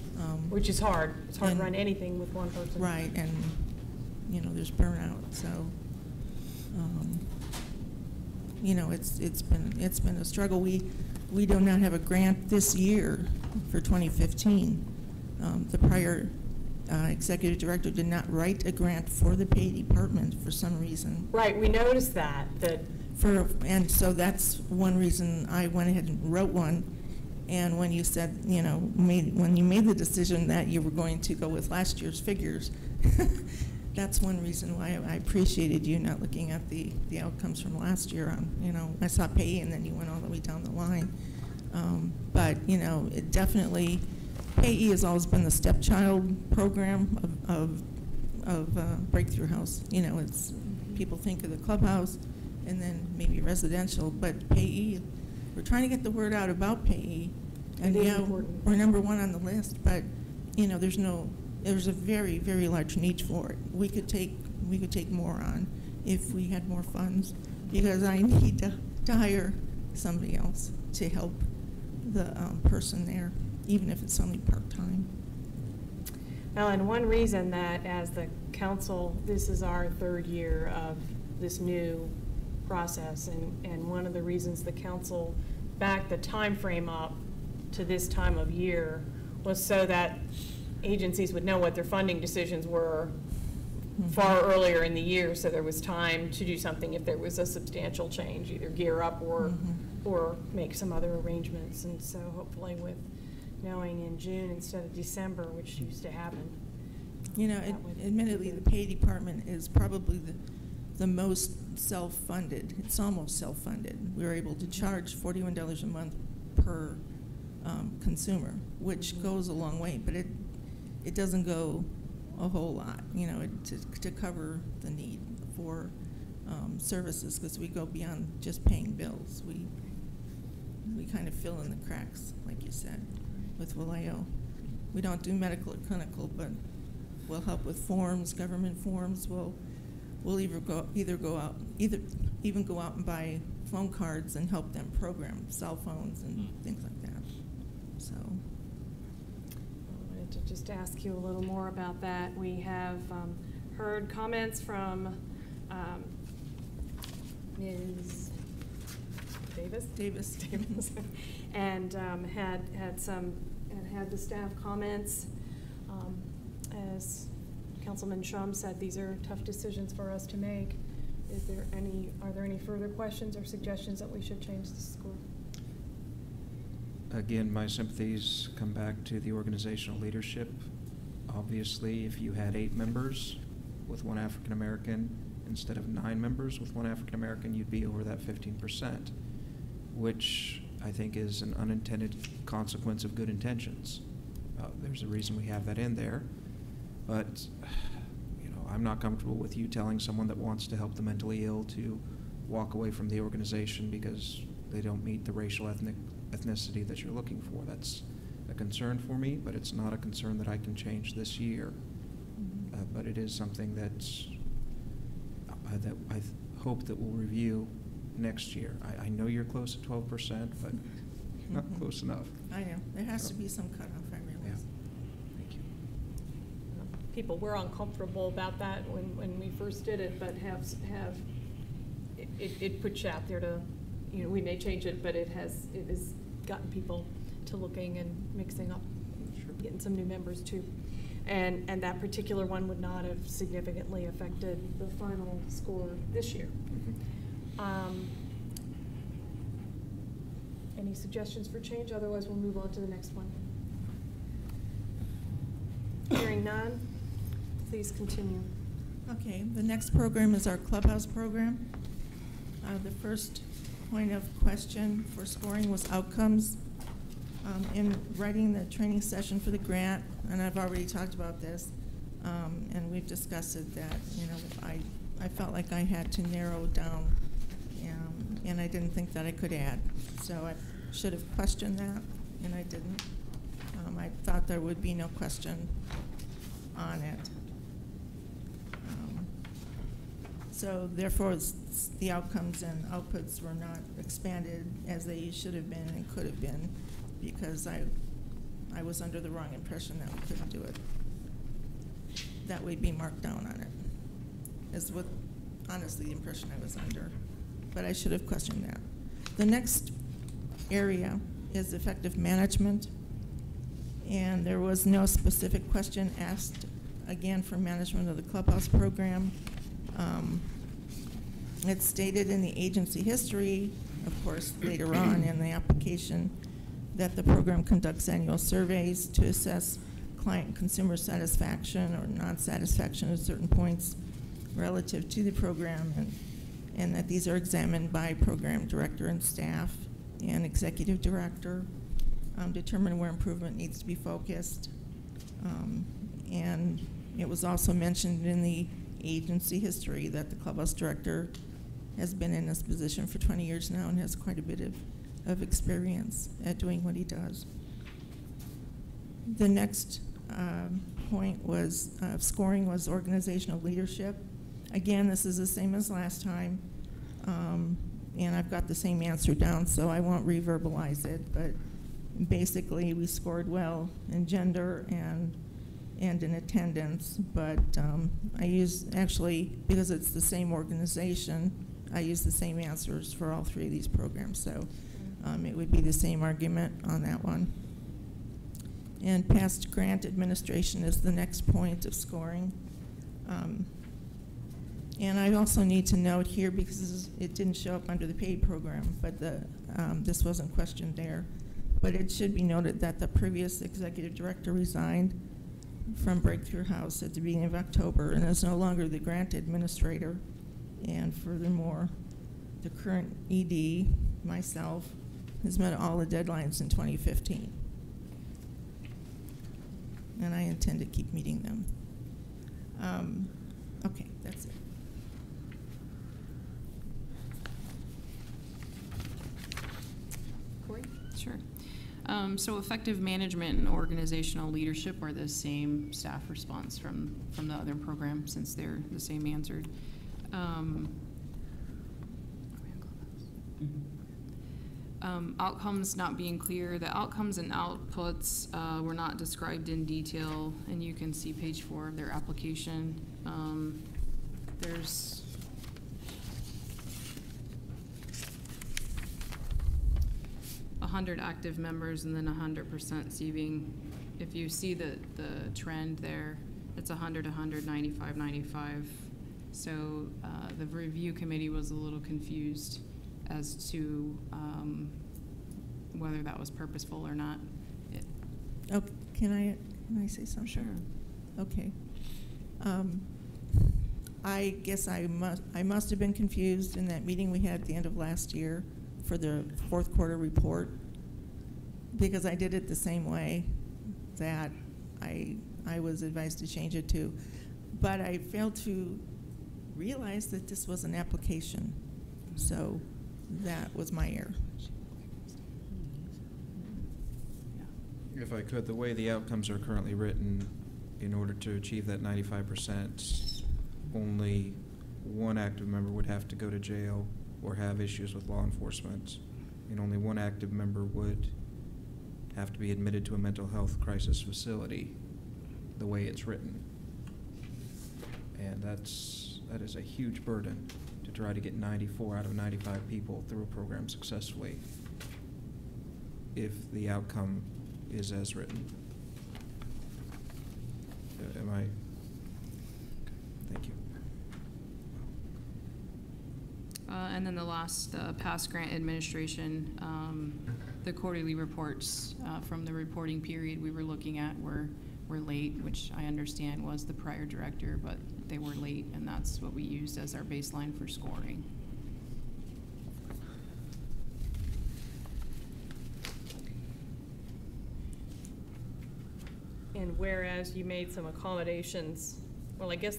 Which is hard. It's hard to and- run anything with one person. Right, and, there's burnout, so, it's been a struggle. We do not have a grant this year for 2015. The prior executive director did not write a grant for the pay department for some reason. Right, we noticed that. And so that's one reason I went ahead and wrote one. And when you said, when you made the decision that you were going to go with last year's figures, that's one reason why I appreciated you not looking at the outcomes from last year. I saw pay and then you went all the way down the line. But, it definitely, payee has always been the stepchild program of Breakthrough House. It's, people think of the clubhouse and then maybe residential, but payee, we're trying to get the word out about payee. And It is yeah, important. we're number one on the list, but, there's a very, very large need for it. We could take more on if we had more funds, because I need to hire somebody else to help the person there, even if it's only part-time. Well, and one reason that as the council, this is our third year of this new process, and one of the reasons the council backed the time frame up to this time of year was so that agencies would know what their funding decisions were far earlier in the year, so there was time to do something if there was a substantial change, either gear up or make some other arrangements. And so hopefully with knowing in June instead of December, which used to happen. Admittedly, the pay department is probably the most self-funded. It's almost self-funded. We're able to charge $41 a month per consumer, which goes a long way, but it doesn't go a whole lot, to cover the need for services, because we go beyond just paying bills. We kind of fill in the cracks, like you said, with Vallejo. We don't do medical or clinical, but we'll help with forms, government forms. We'll even go out and buy phone cards and help them program cell phones and things like that. So. I wanted to just ask you a little more about that. We have heard comments from Ms. Davis, and had the staff comments. As Councilman Shum said, these are tough decisions for us to make. Are there any further questions or suggestions that we should change the score? Again, my sympathies come back to the organizational leadership. Obviously, if you had 8 members with one African American instead of 9 members with one African American, you'd be over that 15%, which I think is an unintended consequence of good intentions. There's a reason we have that in there, but I'm not comfortable with you telling someone that wants to help the mentally ill to walk away from the organization because they don't meet the racial ethnicity that you're looking for. That's a concern for me, but it's not a concern that I can change this year. But it is something that I hope that we'll review next year. I know you're close to 12%, but not close enough. I know. There has to be some cutoff, I realize. Yeah. Thank you. People were uncomfortable about that when we first did it, but it puts you out there to, we may change it, but it has gotten people to looking and mixing up, getting some new members too. And that particular one would not have significantly affected the final score this year. Any suggestions for change? Otherwise, we'll move on to the next one. Hearing none, please continue. Okay, the next program is our clubhouse program. The first point of question for scoring was outcomes. In writing the training session for the grant, and I've already talked about this, and we've discussed it, that, you know, I felt like I had to narrow down, and I didn't think that I could add. So I should have questioned that, and I didn't. I thought there would be no question on it. So therefore, the outcomes and outputs were not expanded as they should have been and could have been, because I was under the wrong impression that we couldn't do it. That would be marked down on it, is what, honestly, the impression I was under. But I should have questioned that. The next area is effective management, and there was no specific question asked, again, for management of the clubhouse program. It's stated in the agency history, of course, later on in the application, that the program conducts annual surveys to assess client and consumer satisfaction or non-satisfaction at certain points relative to the program, and that these are examined by program director and staff and executive director, determine where improvement needs to be focused. And it was also mentioned in the agency history that the clubhouse director has been in this position for 20 years now and has quite a bit of experience at doing what he does. The next point was scoring was organizational leadership. Again, this is the same as last time, and I've got the same answer down, so I won't reverbalize it, but basically we scored well in gender and in attendance, but I use, actually, because it's the same organization, I use the same answers for all three of these programs, so it would be the same argument on that one. And past grant administration is the next point of scoring. And I also need to note here, because it didn't show up under the paid program, but this wasn't questioned there, but it should be noted that the previous executive director resigned from Breakthrough House at the beginning of October and is no longer the grant administrator. And furthermore, the current ED, myself, has met all the deadlines in 2015. And I intend to keep meeting them. Okay, that's it. Corey? Sure. So effective management and organizational leadership are the same staff response from the other program, since they're the same answered. Outcomes not being clear. The outcomes and outputs were not described in detail, and you can see page 4 of their application. There's active members and then 100% receiving. If you see the trend there, it's 100, 100, 95, 95. So the review committee was a little confused as to whether that was purposeful or not. Oh, can I say something? Sure. Okay. I guess I must have been confused in that meeting we had at the end of last year for the fourth quarter report, because I did it the same way that I was advised to change it to. But I failed to realize that this was an application. So that was my error. If I could, the way the outcomes are currently written, in order to achieve that 95%, only one active member would have to go to jail or have issues with law enforcement, and only one active member would have to be admitted to a mental health crisis facility, the way it's written. And that is a huge burden to try to get 94 out of 95 people through a program successfully. if the outcome is as written. Am I? Thank you. And then the last, past grant administration, the quarterly reports from the reporting period we were looking at were late, which I understand was the prior director, but they were late, and that's what we used as our baseline for scoring. And whereas you made some accommodations, well, I guess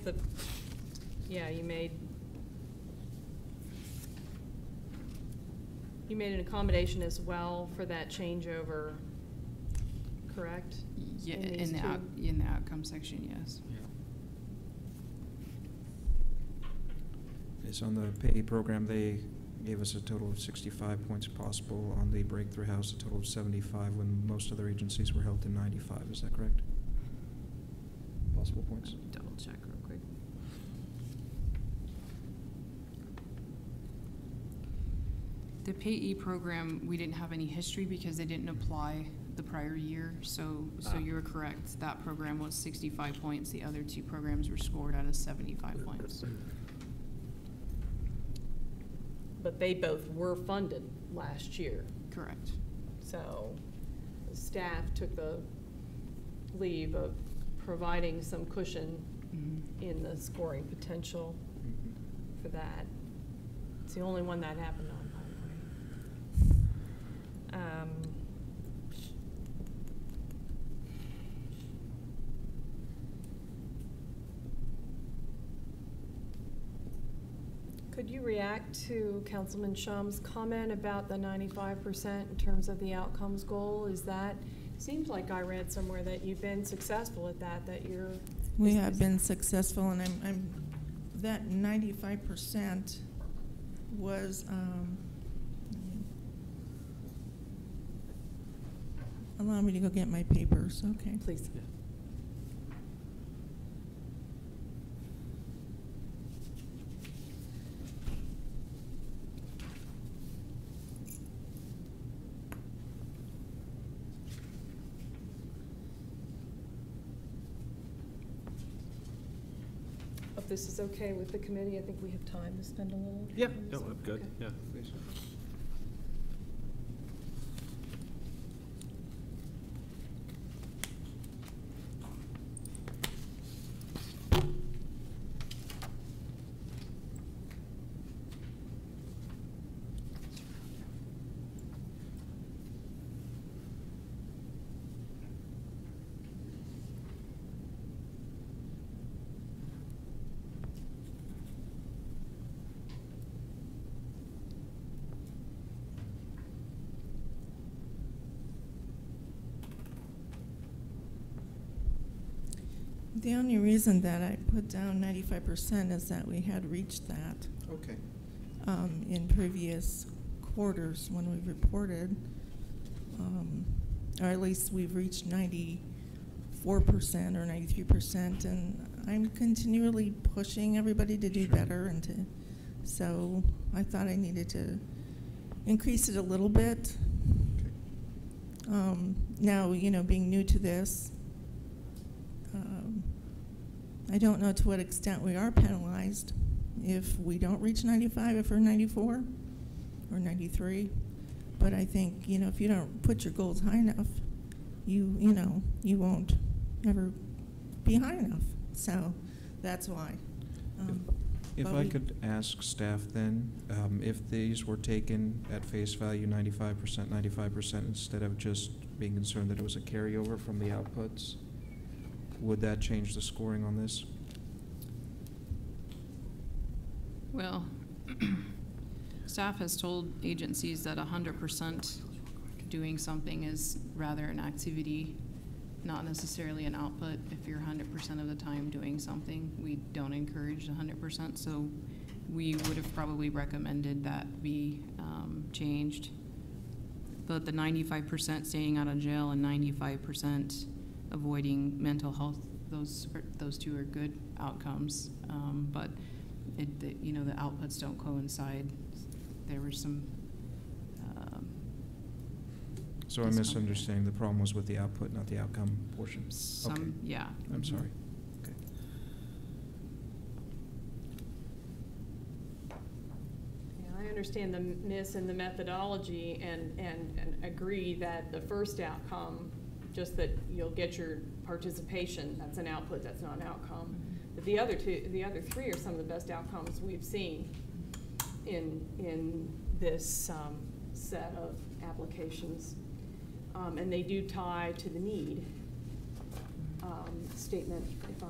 you made an accommodation as well for that changeover, correct? Yeah, In these in the outcome section, yes. It's on the pay program, they gave us a total of 65 points possible. On the Breakthrough House, a total of 75, when most other agencies were held to 95. Is that correct? Possible points? Double check real quick. The payee program, we didn't have any history because they didn't apply the prior year, so you're correct. That program was 65 points. The other two programs were scored out of 75 points. But they both were funded last year, Correct. so the staff took the leave of providing some cushion in the scoring potential for that. It's the only one that happened on, by the way. Could you react to Councilman Shum's comment about the 95% in terms of the outcomes goal? Is that, seems like I read somewhere that you've been successful at that you're. We have been successful, and I'm that 95% was, allow me to go get my papers, okay. Please. If this is okay with the committee, I think we have time to spend a little. Yeah, on no, this one. I'm good, Okay. yeah. The only reason that I put down 95% is that we had reached that Okay. in previous quarters when we reported, or at least we've reached 94% or 93%, and I'm continually pushing everybody to do better, and so I thought I needed to increase it a little bit. Now, being new to this, I don't know to what extent we are penalized if we don't reach 95, if we're 94 or 93. But I think, if you don't put your goals high enough, you won't ever be high enough. So that's why. If but I we- could ask staff then, if these were taken at face value, 95%, instead of just being concerned that it was a carryover from the outputs, would that change the scoring on this? Well, staff has told agencies that 100% doing something is rather an activity, not necessarily an output. If you're 100% of the time doing something, we don't encourage 100%, so we would have probably recommended that be changed. But the 95% staying out of jail and 95% avoiding mental health, those two are good outcomes. But the outputs don't coincide. There were some So I'm misunderstanding. The problem was with the output, not the outcome portion. Okay. Some, yeah. I'm sorry. Okay. Yeah, I understand the miss in the methodology and agree that the first outcome, just that you'll get your participation, that's an output, that's not an outcome. But the other three are some of the best outcomes we've seen in this set of applications. And they do tie to the need statement, if I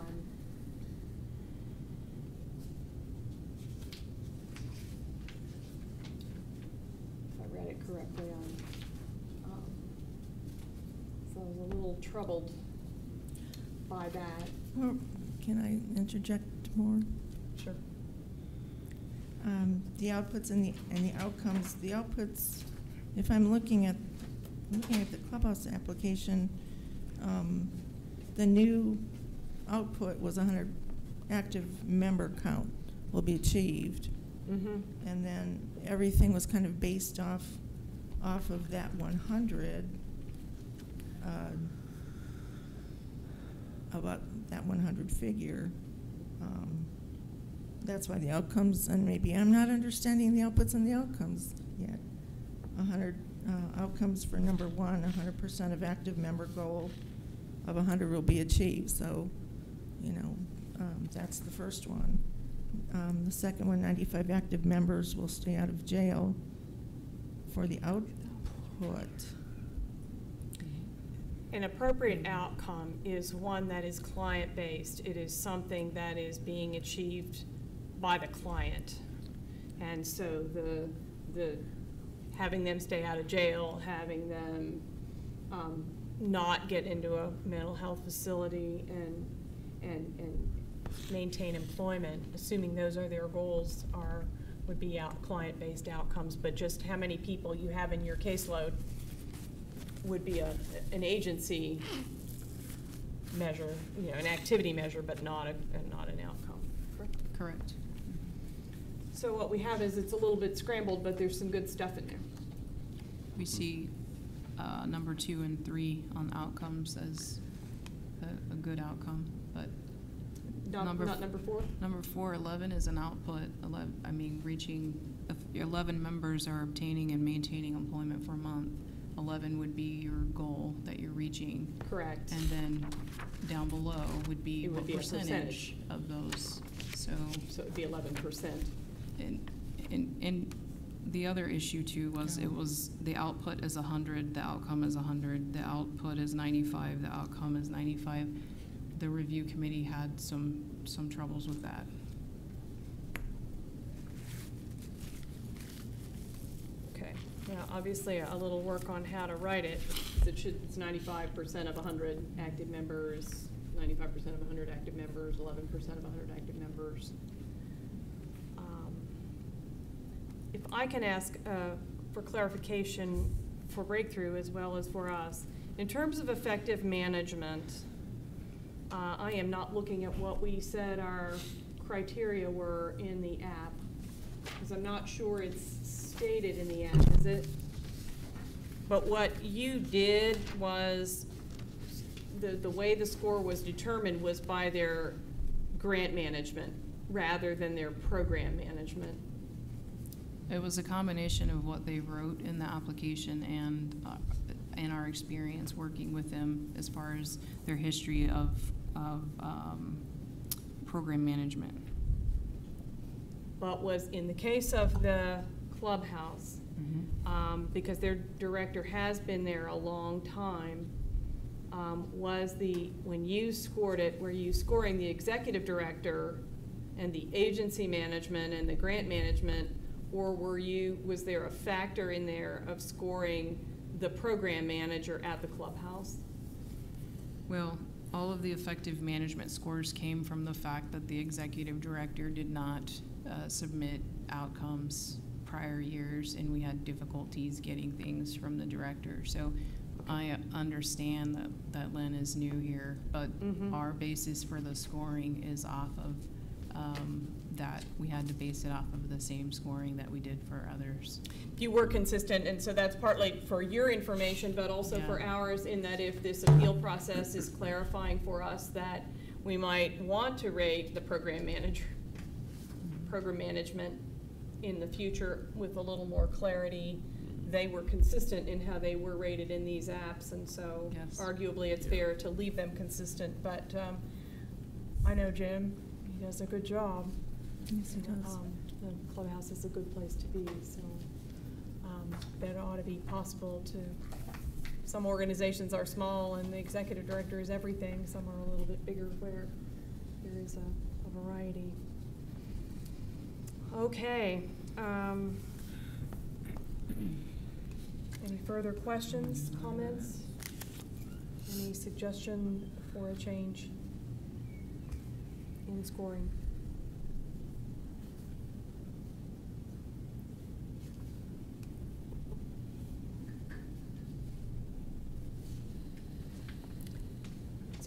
read it correctly. So I was a little troubled by that. Well, can I interject more? Sure. The outputs and the outcomes. The outputs, if I'm looking at the Clubhouse application, the new output was 100 active member count will be achieved. Mm-hmm. And then everything was kind of based off of that 100, about that 100 figure. That's why the outcomes, and maybe I'm not understanding the outputs and the outcomes yet. 100 outcomes for number one, 100% of active member goal of 100 will be achieved. So, that's the first one. The second one, 95 active members will stay out of jail. For the output, An appropriate outcome is one that is client-based. It is something that is being achieved by the client. And so the having them stay out of jail, having them not get into a mental health facility and maintain employment, assuming those are their goals, would be client-based outcomes. But just how many people you have in your caseload would be an agency measure, an activity measure, but not an outcome. Correct. So what we have is it's a little bit scrambled, but there's some good stuff in there. We see number 2 and 3 on outcomes as a good outcome, but Not number 4? Number 4, 11 is an output. 11 members are obtaining and maintaining employment for a month. 11 would be your goal that you're reaching. Correct. And then down below would be It would what be a percentage of those. So it would be 11%. and the other issue too was it was the output is 100, the outcome is 100, the output is 95, the outcome is 95. The review committee had some troubles with that. Okay. Yeah, obviously a little work on how to write it. It's 95% of 100 active members, 95% of 100 active members, 11% of 100 active members. If I can ask for clarification for Breakthrough as well as for us, in terms of effective management, I am not looking at what we said our criteria were in the app, because I'm not sure it's stated in the app, is it? But what you did was, the way the score was determined was by their grant management rather than their program management. It was a combination of what they wrote in the application and our experience working with them as far as their history of program management. But was in the case of the clubhouse, because their director has been there a long time, when you scored it, were you scoring the executive director and the agency management and the grant management, or was there a factor in there of scoring the program manager at the clubhouse? Well, all of the effective management scores came from the fact that the executive director did not submit outcomes prior years, and we had difficulties getting things from the director. So I understand that Lynn is new here, but our basis for the scoring is off of that we had to base it off of the same scoring that we did for others. You were consistent, and so that's partly for your information, but also Yeah. for ours, in that if this appeal process is clarifying for us that we might want to rate the program management in the future with a little more clarity. They were consistent in how they were rated in these apps, and so Yes. arguably it's fair to leave them consistent, but I know Jim, he does a good job. Yes, it does. The clubhouse is a good place to be, so that ought to be possible to, some organizations are small and the executive director is everything, some are a little bit bigger where there is a variety. Okay. Any further questions, comments? Any suggestion for a change in scoring?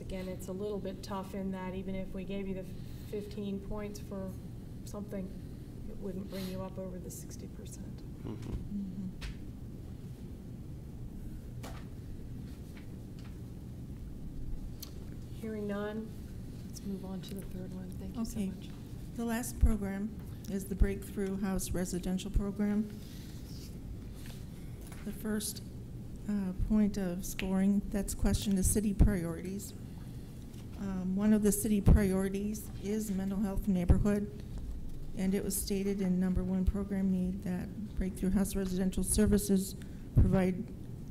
Again, it's a little bit tough in that even if we gave you the 15 points for something, it wouldn't bring you up over the 60%. Hearing none, let's move on to the third one. Thank you so Okay. much. The last program is the Breakthrough House Residential Program. The first point of scoring that's questioned is city priorities. One of the city priorities is mental health neighborhood, and it was stated in number 1 program need that Breakthrough House Residential Services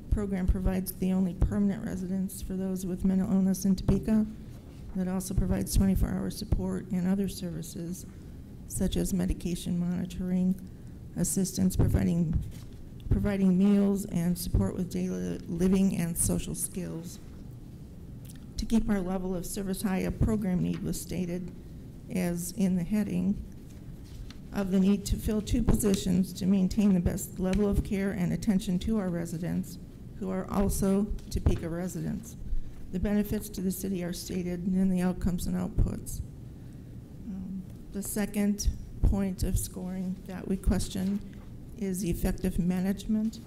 program provides the only permanent residence for those with mental illness in Topeka. That also provides 24-hour support and other services such as medication monitoring, assistance, providing meals, and support with daily living and social skills. To keep our level of service high, a program need was stated as in the heading of the need to fill 2 positions to maintain the best level of care and attention to our residents who are also Topeka residents. The benefits to the city are stated in the outcomes and outputs. The second point of scoring that we question is effective management.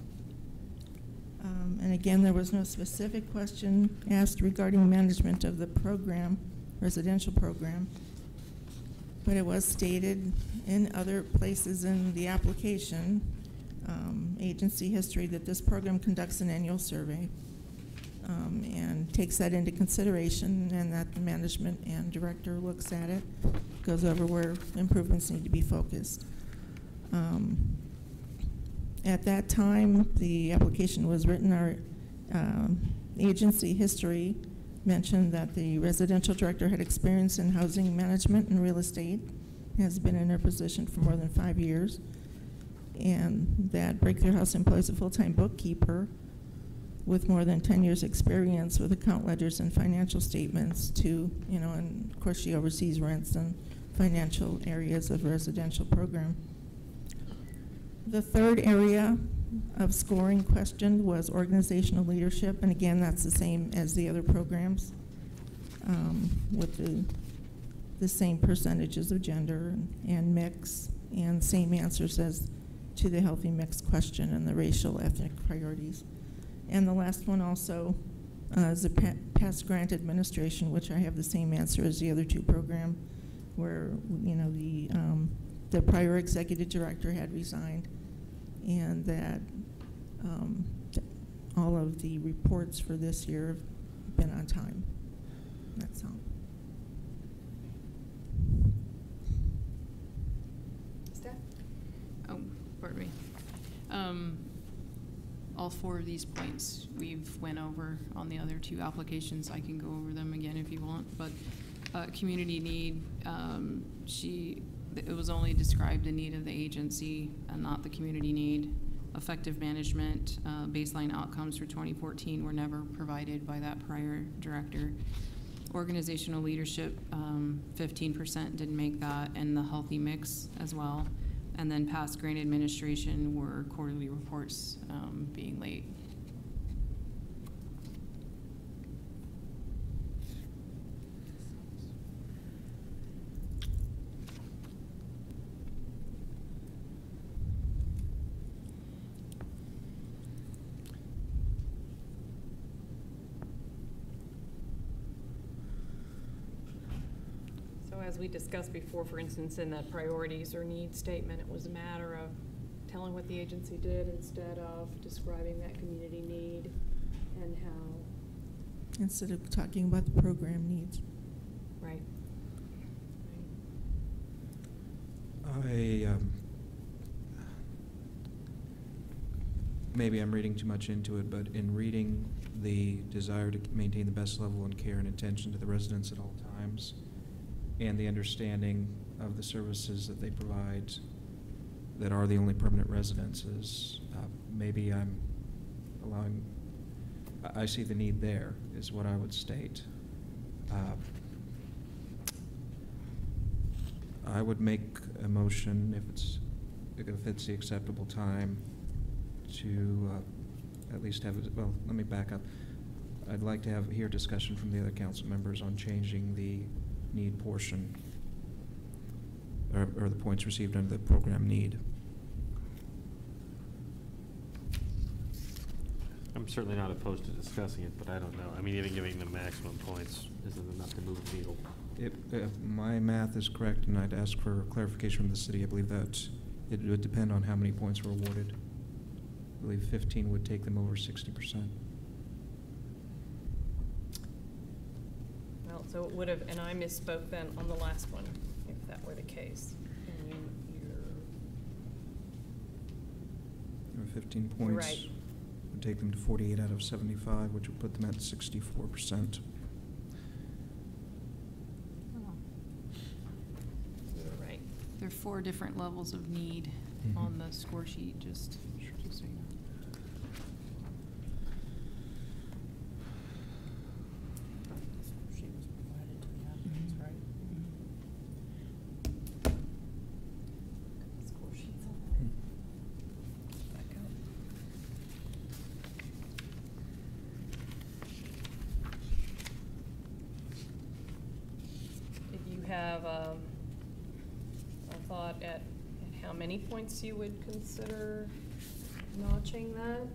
And again, there was no specific question asked regarding management of the program, residential program, but it was stated in other places in the application, agency history, that this program conducts an annual survey and takes that into consideration, and that the management and director looks at it, goes over where improvements need to be focused. At that time, the application was written, our agency history mentioned that the residential director had experience in housing management and real estate, has been in her position for more than 5 years, and that Breakthrough House employs a full-time bookkeeper with more than 10 years experience with account ledgers and financial statements and of course she oversees rents and financial areas of residential program. The third area of scoring questioned was organizational leadership, and again, that's the same as the other programs with the same percentages of gender and mix, and same answers as to the healthy mix question and the racial ethnic priorities. And the last one also is the past grant administration, which I have the same answer as the other 2 program, where the prior executive director had resigned, and that all of the reports for this year have been on time. That's all. Staff? Oh, pardon me. All 4 of these points we've went over on the other 2 applications. I can go over them again if you want, but community need, it was only described the need of the agency and not the community need. Effective management, baseline outcomes for 2014 were never provided by that prior director. Organizational leadership, 15% didn't make that, and the healthy mix as well. And then past grant administration were quarterly reports being late. as we discussed before, for instance, in that priorities or needs statement, it was a matter of telling what the agency did instead of describing that community need and how, Instead of talking about the program needs. right? Maybe I'm reading too much into it, but in reading the desire to maintain the best level of care and attention to the residents at all times, and the understanding of the services that they provide that are the only permanent residences, maybe I'm allowing, I see the need there, is what I would state. I would make a motion, if it's the acceptable time, to at least have, well, let me back up. I'd like to hear discussion from the other council members on changing the need portion, or the points received under the program need. I'm certainly not opposed to discussing it, but I don't know. I mean, even giving them maximum points isn't enough to move the needle. If my math is correct, and I'd ask for clarification from the city, I believe that it would depend on how many points were awarded. I believe 15 would take them over 60%. Well, so it would have, and I misspoke then on the last one, if that were the case. And you're 15 points right. would take them to 48 out of 75, which would put them at 64%. You're right. There are 4 different levels of need Mhm. on the score sheet, just so you know. She was provided to the applicants, right? Score sheets on Hmm. that. Back up. If you have a thought at how many points you would consider notching that?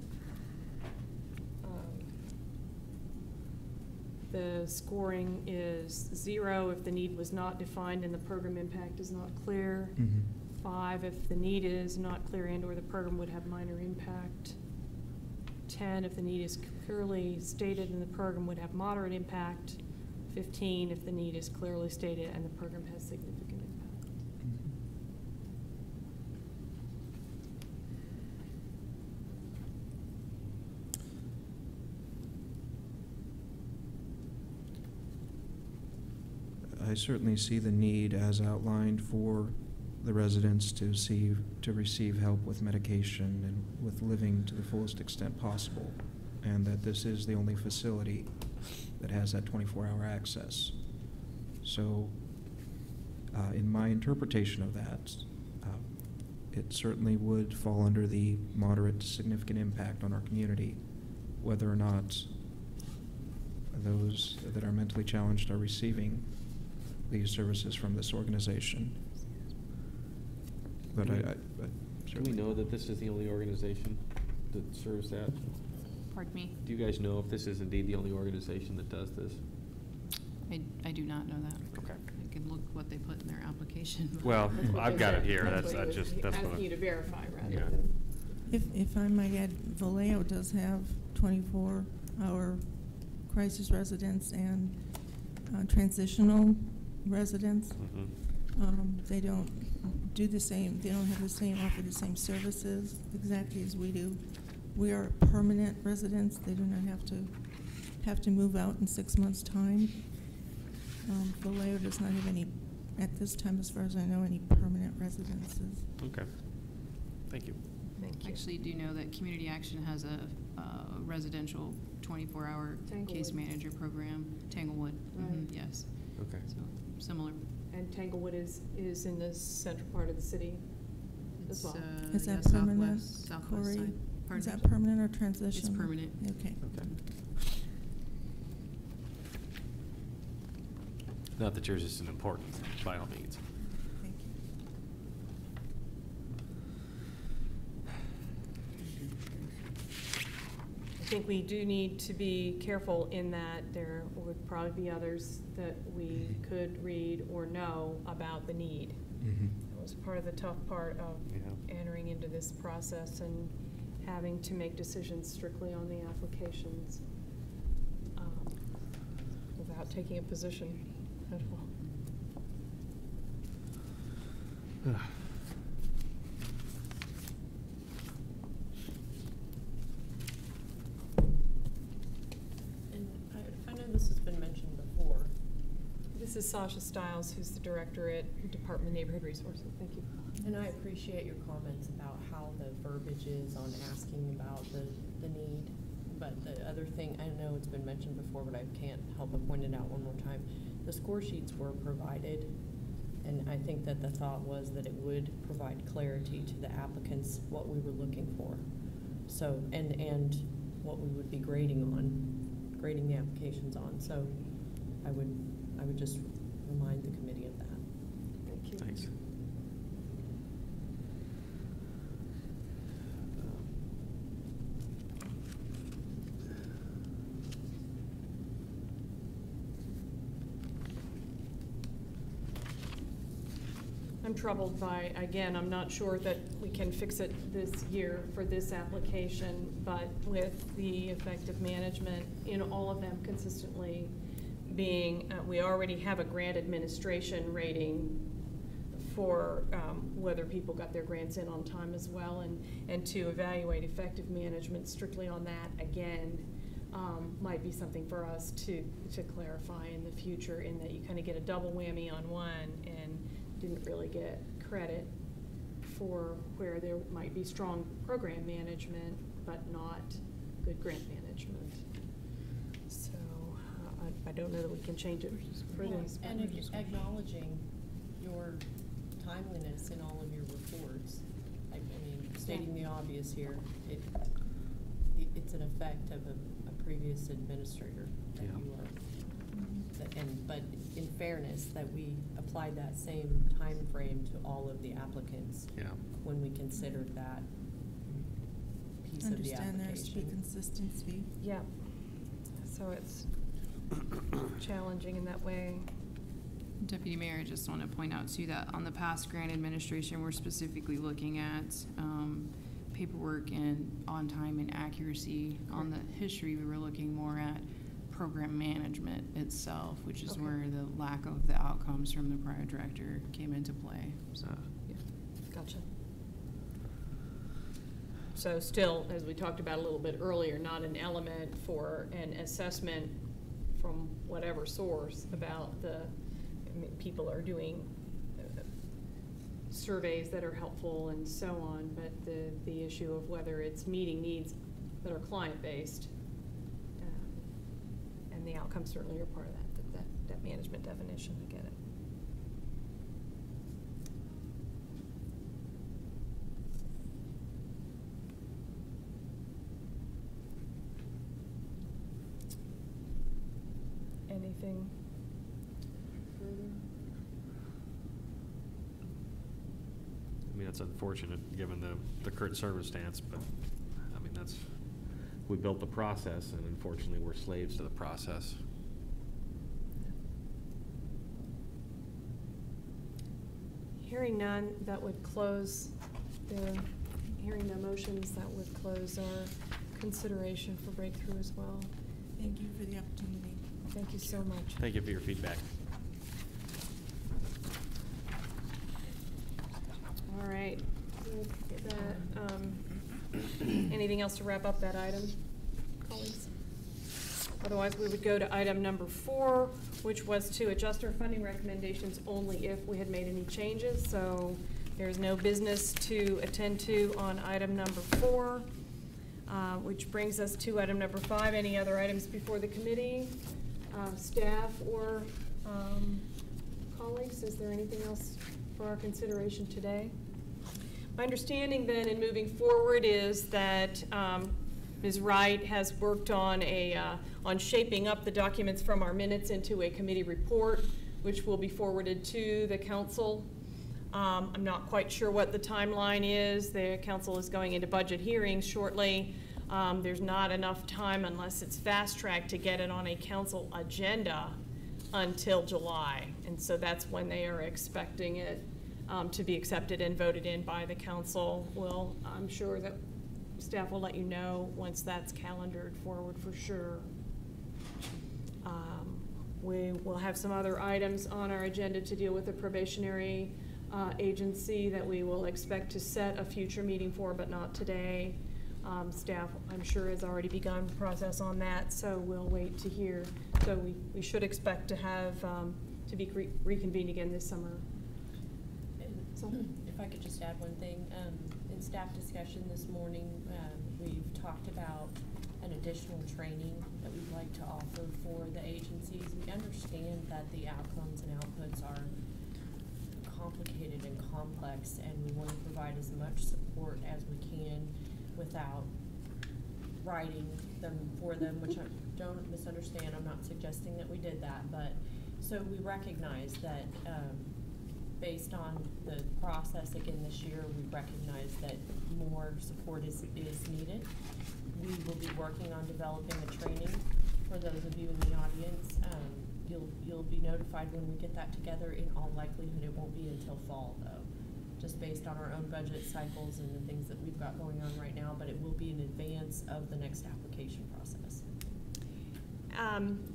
The scoring is 0 if the need was not defined and the program impact is not clear. Mhm. 5 if the need is not clear and/or the program would have minor impact. 10 if the need is clearly stated and the program would have moderate impact. 15 if the need is clearly stated and the program has significant impact. I certainly see the need as outlined for the residents to receive help with medication and with living to the fullest extent possible, and that this is the only facility that has that 24-hour access. So, in my interpretation of that, it certainly would fall under the moderate to significant impact on our community, whether or not those that are mentally challenged are receiving these services from this organization. But Do we- I Do we certainly know that this is the only organization that serves that? Pardon me? Do you guys know if this is indeed the only organization that does this? I do not know that. Okay. I can look what they put in their application. Well, That's what I've they got said. it here. That's That's what he just, was that's what asking you to verify rather Yeah. than. If I might add, Vallejo does have 24-hour crisis residents and transitional residents. Mhm. They don't do the same, they don't have the same, offer the same services exactly as we do. We are permanent residents. They do not have to move out in 6 months' time. Vallejo does not have any, at this time, as far as I know, any permanent residences. Okay. Thank you. Thank you. Actually, do know that Community Action has a residential 24-hour case Tanglewood. manager program, Tanglewood. Right. Yes. Okay. So, similar. And Tanglewood is in the central part of the city as It's, well. Is that yeah, permanent, southwest Corey? side. Is Pardon? that permanent or transition? It's permanent. Okay. Okay. Not that yours isn't important, by all means. Thank you. think we do need to be careful in that there would probably be others that we could read or know about the need. That was part of the tough part of entering into this process and having to make decisions strictly on the applications without taking a position at all. And I know this has been mentioned before. This is Sasha Stiles, who's the director at Department of Neighborhood Resources. Thank you. And I appreciate your comments about how the verbiage is on asking about the need. But the other thing, I know it's been mentioned before, but I can't help but point it out one more time. The score sheets were provided, and I think that the thought was that it would provide clarity to the applicants what we were looking for. So, and what we would be grading the applications on. So I would just remind the committee of that. Thank you. Thanks. I'm troubled by, again, I'm not sure that we can fix it this year for this application, but with the effective management in all of them consistently being, we already have a grant administration rating for whether people got their grants in on time as well, and to evaluate effective management strictly on that again might be something for us to clarify in the future, in that you kind of get a double whammy on one and didn't really get credit for where there might be strong program management but not good grant management. So I don't know that we can change it for this. And acknowledging your timeliness in all of your reports. I mean, stating the obvious here, it's an effect of a previous administrator that you are. But in fairness, that we applied that same time frame to all of the applicants when we considered that piece of the application. Understand there should be consistency. Yeah. So it's challenging in that way. Deputy Mayor, I just want to point out too that on the past grant administration, we're specifically looking at paperwork and on time and accuracy. On the history, we were looking more at program management itself, which is where the lack of the outcomes from the prior director came into play. So, yeah, gotcha. So still, as we talked about a little bit earlier, not an element for an assessment from whatever source about the, I mean, people are doing surveys that are helpful and so on, but the issue of whether it's meeting needs that are client-based, and the outcomes certainly are part of that management definition. I get it. Anything further? I mean, that's unfortunate, given the current circumstance, but, I mean, that's, we built the process, and unfortunately, we're slaves to the process. Hearing none, that would close hearing no motions, that would close our consideration for breakthrough as well. Thank you for the opportunity. Thank you so much. Thank you for your feedback. All right. Anything else to wrap up that item, colleagues? Otherwise, we would go to item number 4, which was to adjust our funding recommendations only if we had made any changes. So there's no business to attend to on item number 4, which brings us to item number 5. Any other items before the committee, staff, or colleagues? Is there anything else for our consideration today? My understanding then in moving forward is that Ms. Wright has worked on on shaping up the documents from our minutes into a committee report, which will be forwarded to the council. I'm not quite sure what the timeline is. The council is going into budget hearings shortly. There's not enough time unless it's fast-tracked to get it on a council agenda until July. And so that's when they are expecting it to be accepted and voted in by the council. I'm sure that staff will let you know once that's calendared forward for sure. We will have some other items on our agenda to deal with the probationary agency that we will expect to set a future meeting for, but not today. Staff, I'm sure, has already begun the process on that, so we'll wait to hear. So we should expect to have, to be reconvened again this summer. So, if I could just add one thing, in staff discussion this morning, we've talked about an additional training that we'd like to offer for the agencies. We understand that the outcomes and outputs are complicated and complex, and we want to provide as much support as we can without writing them for them, which I don't misunderstand. I'm not suggesting that we did that, but so we recognize that based on the process again this year, we recognize that more support is needed. We will be working on developing a training for those of you in the audience. You'll be notified when we get that together. In all likelihood, it won't be until fall, though, just based on our own budget cycles and the things that we've got going on right now, but it will be in advance of the next application process.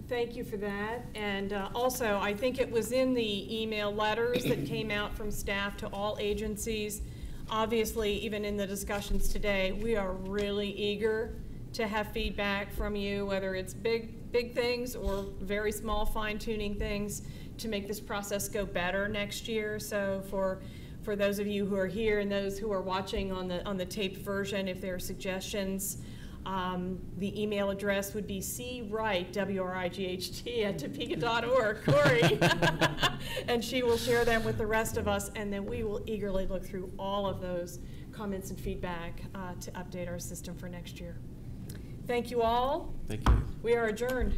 Thank you for that. And also, I think it was in the email letters that came out from staff to all agencies. Obviously, even in the discussions today, we are really eager to have feedback from you, whether it's big things or very small fine-tuning things to make this process go better next year. So for those of you who are here and those who are watching on the taped version, if there are suggestions, the email address would be cwright, W-R-I-G-H-T, @topeka.org, Corey. And she will share them with the rest of us, and then we will eagerly look through all of those comments and feedback to update our system for next year. Thank you all. Thank you. We are adjourned.